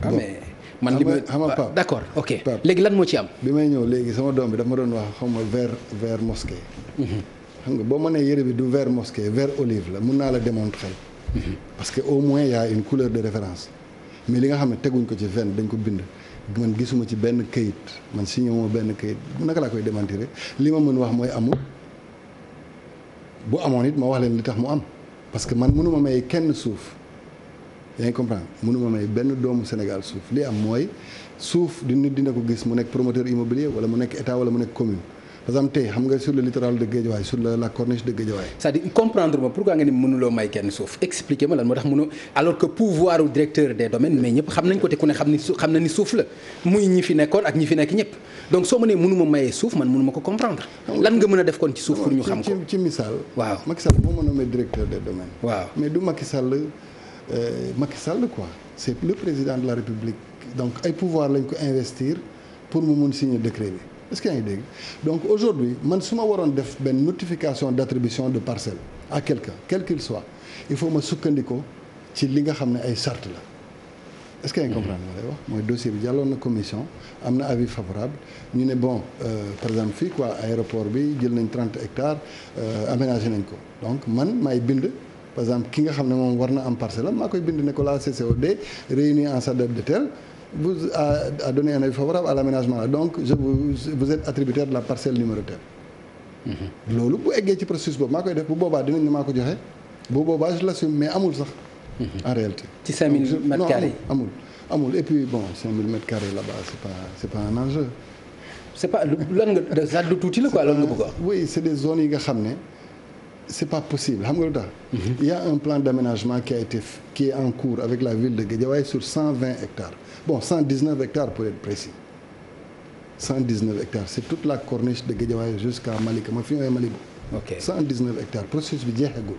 ah bon mais man li ma xam nga Pape d'accord ok Pape léegi lan moo ci am. bi may ñëw léegi sama doom bi daf ma doon wax xaw ma vert mosquée. xam nga boo ma nee yére bi du vert mosquée vert olive la mun naa la démontrer. parce que au moins y a une couleur de référence. mais li nga xam ne teguñ ko ci fenn dañ ko bind. man gisuma ci benn këyit man signé moo benn këyit naka laa koy démentir li ma mën wax mooy amul. bu amoon it ma wax leen li tax mu am parce que man mënuma may kenn suuf yaa ngi comprendre mënuma may benn doomu Sénégal suuf li am mooy suuf di nit dina ko gis mu nekk promoteur immobilier wala mu nekk état wala mu nekk commune par exemple tey xam nga sur le littoral de Guédiawaye sur la corniche de Guédiawaye. c'est-à-dire comprendre ma pourquoi nga ni mënuloo may kenn suuf expliquer ma lan moo tax mënoo alors que pouvoir u directeur des domaines mais ñëpp xam nañ ko te ku ne xam na ni suuf la muy ñi fi nekkoon ak ñi fi nekk ñëpp donc soo mënee mënuma mayee suuf man mënuma ko comprendre. lan nga mën a def kon ci suuf pour ñu xam ko ci misaal. waaw Macky Sall moo mën a may directeur des domaines. waaw mais du Macky Sall quoi c'est le président de la République donc ay pouvoir lañ ko investir pour mu mun signer décret bi. est-ce que yaa ngi dégg donc aujourd'hui man su ma waroon def benn notification d'attribution de parcelle à quelqu'un quel qu'il soit il faut ma sukkandiko ci li nga xam ne ay charte la est-ce que yaa ngi comprendre ma lay wax mooy dossier bi jàlloon na commission am na avis favorable ñu ne bon par exemple fii quoi aéroport bi jël nañ 30 hectares aménagé nañ ko donc man maay bind par exemple ki nga xam ne moom war na am parcelle am maa koy bind ne ko la CCOD réunie en sa date de tel vous a donné un avis favorable à l'aménagement là donc vous êtes attributaire de la parcelle numéro tel. loolu bu eggee ci processus boobu maa koy def bu boobaa dinañ ne maa ko joxe bu boobaa je l'assume mais amul sax. en réalité. ci 5000 mètres carrés amul et puis bon 5000 mètres carrés là-bas c'est pas un enjeu. c'est pas lan nga ça du tuuti la quoi lan nga bëgg a wax. oui c'est des zones yi nga xam ne c'est pas possible xam nga lu tax. Il y a un plan d'aménagement qui est en cours avec la ville de Guédiawaye sur 120 hectares. Bon 119 hectares pour être précis 119 hectares c'est toute la corniche de Guédiawaye jusqu'à Malika ma fi ñëwee Malibu. ok 119 hectares processus bi jeexagul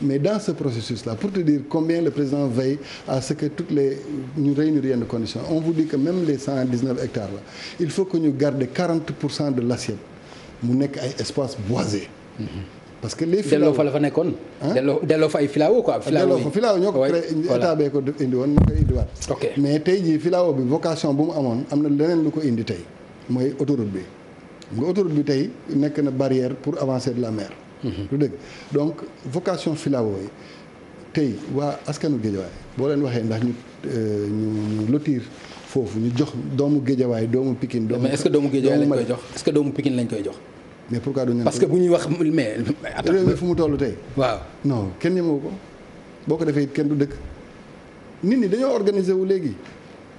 mais dans ce processus là pour te dire combien le président veille à ce que toutes les ñu réunir yenn conditions on vous dit que même les 119 hectares là il faut que ñu garder 40% de l'assiette mu nekk ay espaces boisés. parce que les filao delloo fa la fa nekkoon. delloo fa ay filao quoi. delloo fa filao ñoo ko créé état bee ko indi woon moo koy indiwaat. ok mais tey jii filao bi vocation bu mu amoon am na leneen lu ko indi tey mooy autoroute bi nga autoroute bi tey nekk na barrière pour avancer de la mer. lu dëgg donc vocation filao yi tey waa askanu Guédiawaye boo leen waxee ndax ñu lotir foofu ñu jox doomu Guédiawaye doomu Pikine. mais est-ce que doomu Guédiawaye lañ koy jox est-ce que doomu Pikine lañ koy jox. mais pourquoi duñu parce que bu ñuy wax mais. réew mi fu mu toll tey. waaw non kenn ñemewu ko boo ko defee kenn du dëkk nit ñi dañoo organiser wu léegi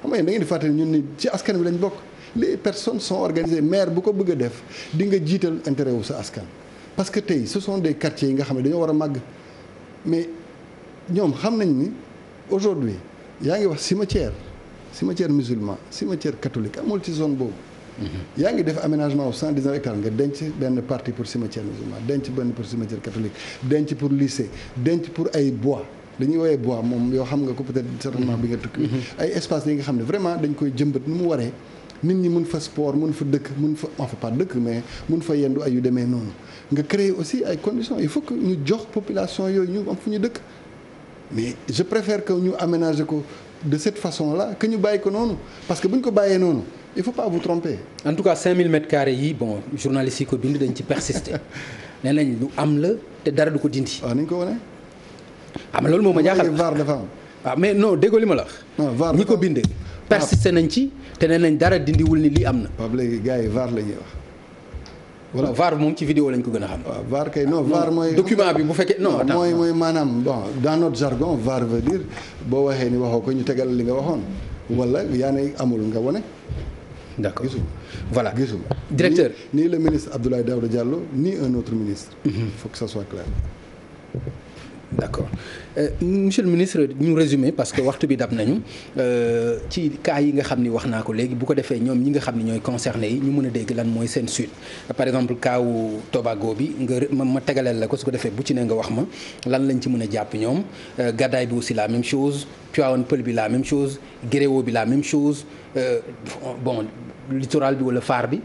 xam nga da ngeen di fàttali ñun ni ci askan bi lañ bokk les personnes sont organisées maire bu ko bëgg a def di nga jiital intérêt wu sa askan. parce que tey ce sont des quartiers yi nga xam ne dañoo war a màgg mais ñoom xam nañ ni aujourd'hui yaa ngi wax cimetière musulman cimetière catholique amul ci zone boobu. yaa ngi def aménagement wu 119 hectares nga denc benn partie pour cimetière musulman denc benn pour cimetière catholique denc pour lycée denc pour ay bois dañuy woowee bois moom yoo xam nga ko peut-être certainement bi nga tukki ay espace yi nga xam ne vraiment dañ koy jëmbat nu mu waree nit ñi mun fa sport mun fa dëkk mun fa enfin pas dëkk mais mun fa yendu ay yu demee noonu nga créer aussi ay conditions il faut que ñu jox population yooyu ñu am fu ñu dëkk mais je préfère que ñu aménager ko de cette façon-là que ñu bàyyi ko noonu parce que bu ñu ko bàyyee noonu il faut pas vous tromper. en tout cas 5000 mètres carrés yi bon journalistes yi ko bind dañ ci persister nee nañ lu am la te dara du ko dindi. waaw nañ ko wane. ah mais loolu moom ma jaaxal VAR dafa am. ah mais non déggoo li ma la wax. non VAR ñi ko bind. persister nañ ci te nee nañ dara dindiwul ni lii am na. waaw léegi gars yi VAR la ñuy wax. voilà VAR moom ci vidéo lañ ko gën a xam. waaw VAR kay non VAR mooy. document bi bu fekkee non. mooy maanaam bon dans notre jargon VAR veut dire boo waxee ni waxoo ko ñu tegal li nga waxoon wala yaa ne amul nga wane. d'accord gisul voilà gisul. directeur ni le ministre Abdoulaye Daouda Diallo ni un autre ministre. Il faut que ça soit clair. d'accord monsieur le ministre ñu résumé parce que waxtu bi dab nañu ci cas yi nga xam ni wax naa ko léegi bu ko defee ñoom ñi nga xam ni ñooy concerné yi ñu mën a dégg lan mooy seen suite par exemple cas wu Tobago bi nga ma tegaleel la ko su ko defee bu ci ne nga wax ma lan lañ ci mën a jàpp ñoom Gadaye bi aussi la même chose Tivaouane Peulh bi la même chose Guéréo bi la même chose bon littoral bi wala phare bi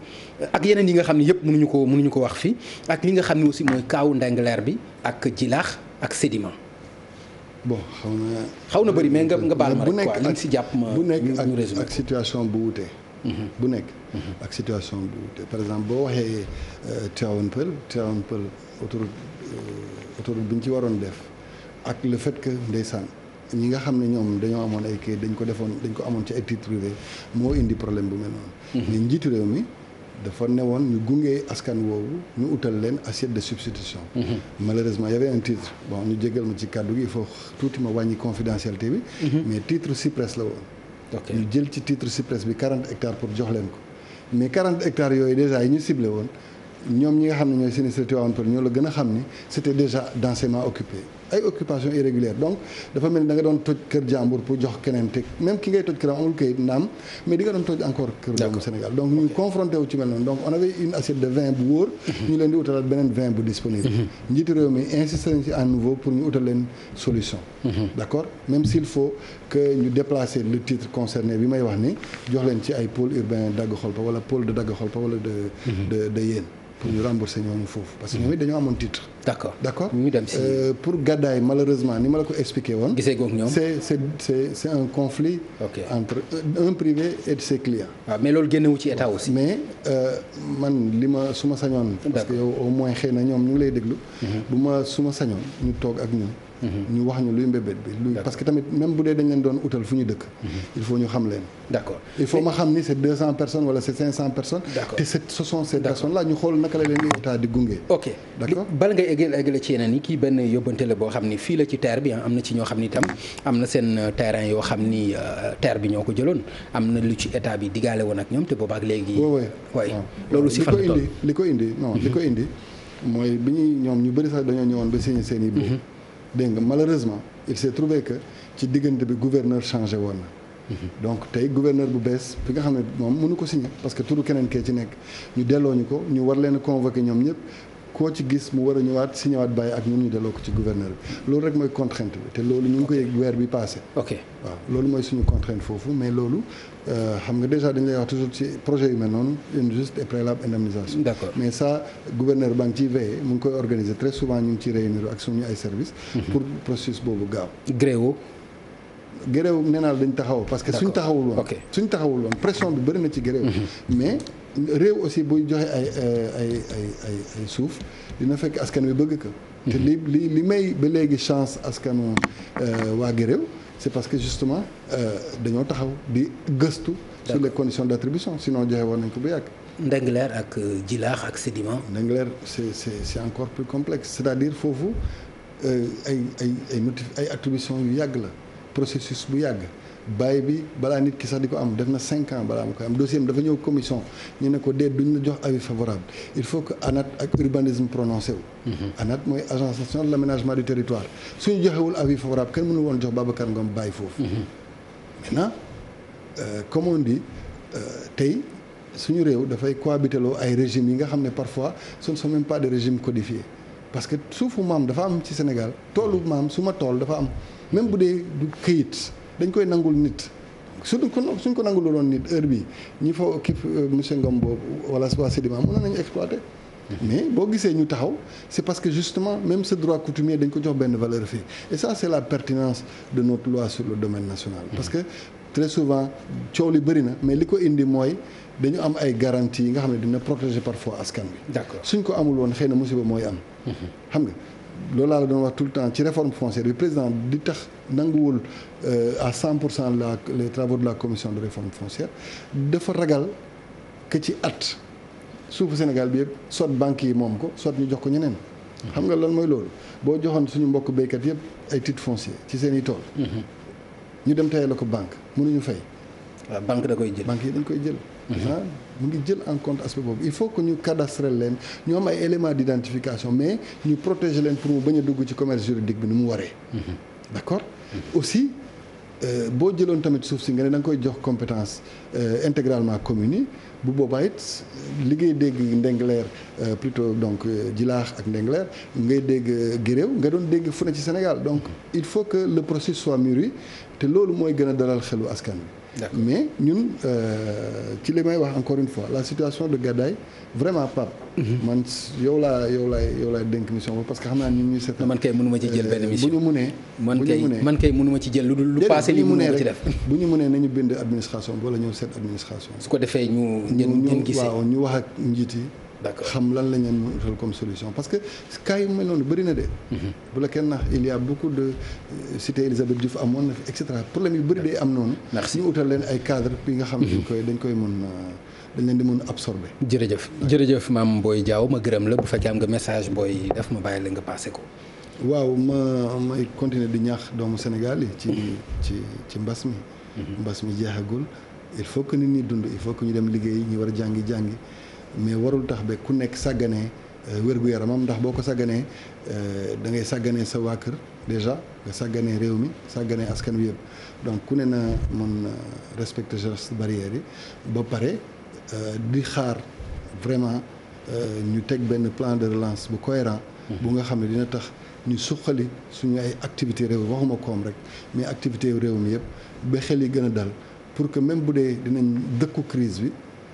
ak yeneen yi nga xam ne yëpp mënuñu ko wax fii ak li nga xam ne aussi mooy kaawu Ndingler bi ak Djilakh ak Sedima. bon xaw na bëri mais nga baal ma rek quoi li nga si jàpp ma bu nekk ak situation bu wutee. bu nekk ak situation bu wutee par exemple boo waxee Tivaouane Peulh autoroute bi ñu ci waroon def ak le fait que ndeysaan ñi nga xam ne ñoom dañoo amoon ay kayit dañ ko amoon ci ay titres privés moo indi problème bu mel noonu. mais njiitu réew mi dafa newoon ñu gunge askan woowu ñu utal leen assiette de substitution. Malheureusement y avait un titre bon ñu jégal ma ci kàddu gi il faut tuuti ma wàññi confidentialité bi. mais titre Cyprès la woon. ñu jël ci titre Cyprès bi 40 hectares pour jox leen ko mais 40 hectares yooyu déjà yi ñu ciblé woon ñoom ñi nga xam ne ñooy sinistré Tivaouane Peulh ñoo la gën a xam ni c'était déjà densément occupé ay occupation irrégulière donc dafa mel ni da nga doon toj kër jàmbur pour jox keneen te même ki ngay toj këram amul kayit naam mais di nga doon toj encore kër doomu Sénégal donc ñu confronté wu ci mel noonu donc on avait une assiette de vin bu wóor ñu leen di utalaat beneen vin bu disponible njiitu réew mi insisté nañ ci à nouveau pour ñu utal leen solution d'accord même s'il faut que ñu déplacer le titre concerné bi may wax ni jox leen ci ay pôle urbain Daga-Kholpa wala pôle de Daga-Kholpa wala de Yène pour ñu rembourser ñooñu foofu parce que ñoom it dañoo amoon titre. d'accord ñu dem si pour gàddaay malheureusement ni ma la ko expliqué woon. gisee goog ñoom c'est un conflit. entre un privé et ses clients. waaw mais loolu génnewu ci état aussi. mais man li ma su ma sañoon. parce que yow au moins xëy na ñoom ñu ngi lay déglu. su ma sañoon ñu toog ak ñun. ñu wax ñu luy mbébét bi parce que tamit même bu dee dañ leen doon utal fu ñu dëkk. il faut ñu xam leen. d'accord il faut ma xam ni c'est 200 personnes wala c'est 500 personnes. d'accord te ce sont ces personnes là ñu xool naka la leen di état di gunge. ok d'accord bala ngay eggale ci yeneen yi kii benn yóbbante la boo xam ni fii la ci terre bi am na ci ñoo xam ni itam am na seen terrain yoo xam ni terre bi ñoo ko jëloon am na lu ci état bi digaale woon ak ñoom te boobaak léegi. waaw loolu si fan la toll li ko indi mooy bi ñuy ñoom ñu bëri sax dañoo ñëwoon ba signé seen i boobu. dégg nga malheureusement il s'est trouvé que ci diggante bi gouverneur changé woon na. donc tey gouverneur bu bees fi nga xam ne moom mënu ko signé parce que turu keneen kee ci nekk ñu delloo ñu ko ñu war leen a convoqué ñoom ñëpp koo ci gis mu war a ñëwaat signé waat bàyyi ak ñun ñu delloo ko ci gouverneur bi loolu rek mooy contrainte bi te loolu ñu ngi ko yëg weer bi passé. ok waaw loolu mooy suñu contrainte foofu mais loolu xam nga déjà dañ lay wax toujours ci projet yu mel noonu une juste et préalable indemnisation. d'accord mais ça gouverneur baa ngi ciy veillé mu ngi koy organiser très souvent ñu ngi ciy réunir ak suñu ay services. pour processus boobu gaaw. Gréo nee naa la dañ taxaw parce que suñ taxawul woon pression bi bëri na ci Gréo. mais réew aussi buy joxe ay suuf dina fekk askan wi bëgg ko. te li may ba léegi chance askanu waa Gréo c'est parce que justement dañoo taxaw di gëstu. sur les conditions d'attribution sinon joxe woon nañ ko bu yàgg. Ndingler ak Djilakh ak Sedima. Ndingler c'est encore plus complexe c'est-à-dire foofu ay attribution yu yàgg la processus bu yàgg bàyyi bi balaa nit ki sax di ko am def na 5 ans balaa mu koy am dossier dafa ñëw commission ñu ne ko duñ la jox avis favorable il faut que ANAT ak urbanisme prononcé wu. ANAT mooy agence nationale de l'aménagement du territoire suñu joxewul avis favorable kenn mënu woon jox Babacar Ngom bàyyi foofu. maintenant comme on dit tey suñu réew dafay cohabiteloo ay régimes yi nga xam ne parfois ce ne sont même pas des régimes codifiés parce que suufu maam dafa am ci Sénégal toolu maam su ma tool dafa am même bu dee du këyit dañ koy nangul nit suñ ko nangul loon nit heure bi ñi fa monsieur Ngom boobu wala waa Sedima mën nañu exploiter. mais boo gisee ñu taxaw c'est parce que justement même ce droit coutumier dañ ko jox benn valeur fii et ça c'est la pertinence de notre loi sur le domaine national. parce que très souvent coow li bëri na mais li ko indi mooy dañu am ay garanties yi nga xam ne dina protéger parfois askan bi. d'accord suñ ko amul woon xëy na musiba mooy am. xam nga loolu laa la doon wax tout le temps ci réforme foncière bi président di tax nanguwul à 100% les travaux de la commission de réforme foncière dafa ragal que ci at suufu Sénégal bi yëpp soit banques yi moom ko soit ñu jox ko ñeneen. xam nga lan mooy loolu boo joxoon suñu mbokk béykat yëpp ay titres fonciers ci seen i tool. ñu dem tayee la ko banque mënuñu fay. waaw banque da koy jël banque yi dañ koy jël. mu ngi jël en compte aspect boobu il faut que ñu cadastrer leen ñu am ay éléments d'identification mais ñu protéger leen pour mu bañ a dugg ci commerce juridique bi ni mu waree. d'accord aussi boo jëloon tamit suuf si nga ne da nga koy jox compétence intégralement communes yi bu boobaa it liggéey dégg Ndingler plutôt donc Djilakh ak Ndingler ngay dégg Guéréo nga doon dégg fu ne ci Sénégal donc il faut que le processus soit mûri te loolu mooy gën a dalal xelu askan wi. mais ñun ci li may wax encore une fois la situation de Gadaye vraiment Pape. man yow laay dénk mission parce que xam naa ñun ñuy seet. man kay mënuma ci jël benn mission bu ñu mënee. man kay mënuma ci jël lu passé li mënuma ko ci def. bu ñu mënee nañu bind administration bi wala ñëw seet administration. su ko defee ngeen gisee waaw ñu wax ak njiit yi. d'accord xam lan la ñu utal comme solution parce que cas yu mel noonu bëri na de. bu la kenn nax il y a beaucoup de cité Elisabeth Diouf amoon na fi et cetera problème yu bëri day am noonu. merci ñu utal leen ay cadre bi nga xam ne dañ koy mën dañ leen di mën absorber. jërëjëf Mame Boye Diao ma gërëm la bu fekkee am nga message booy def ma bàyyi la nga passé ko. waaw may continuer di ñaax doomu Sénégal yi. ci mbas mi. mbas mi jeexagul il faut que nit ñi dund il faut que ñu dem liggéey ñi war a jàngi. mais warul tax ba ku nekk sàgganee wér-gu-yaramam ndax boo ko sàgganee da ngay sàgganee sa waa kër déjà nga sàgganee réew mi sàgganee askan wi yëpp donc ku ne na mën respecter gestes barrières yi ba pare di xaar vraiment ñu teg benn plan de relance bu cohérent bu nga xam ne dina tax ñu suqali suñu ay activité réew waxuma koom rek mais activité réew mi yëpp ba xel yi gën a dal pour que même bu dee dinañ dëkku crise bi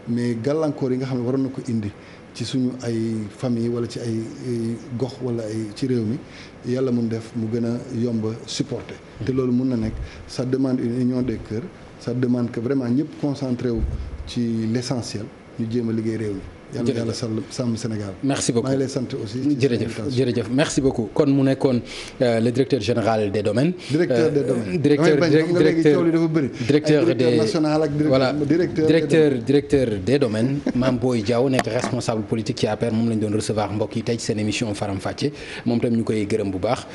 mais gàllankoor yi nga xam ne waroon na ko indi ci suñu ay famille wala ci ay gox wala ay ci réew mi yàlla mun def mu gën a yomb supporter te loolu mun na nekk ça demande une union des cœurs ça demande que vraiment ñëpp concentré wu ci l'essentiel ñu jéem a liggéey réew mi yàlla sàmm Sénégal. merci beaucoup maa ngi lay sant aussi. jërëjëf merci beaucoup kon mu nekkoon le directeur général des domaines. directeur des domaines. directeur des domaines Mame Boye Diao nekk responsable politique ci APR moom lañ doon recevoir mbokk yi tey ci seen émission Faram Facce moom tam ñu koy gërëm bu baax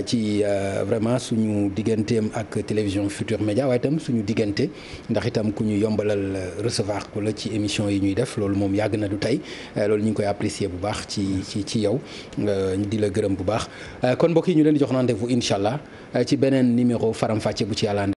ci vraiment suñu digganteem ak télévision Futur Média waaye itam suñu diggante ndax itam ku ñu yombalal recevoir ko la ci émission yi ñuy def loolu moom yàgg na du tey loolu ñu ngi koy apprécier bu baax ci yow di la gërëm bu baax kon mbokk yi ñu leen di jox rendez-vous incha allah ci beneen numéro Faram Facce bu ci yàlla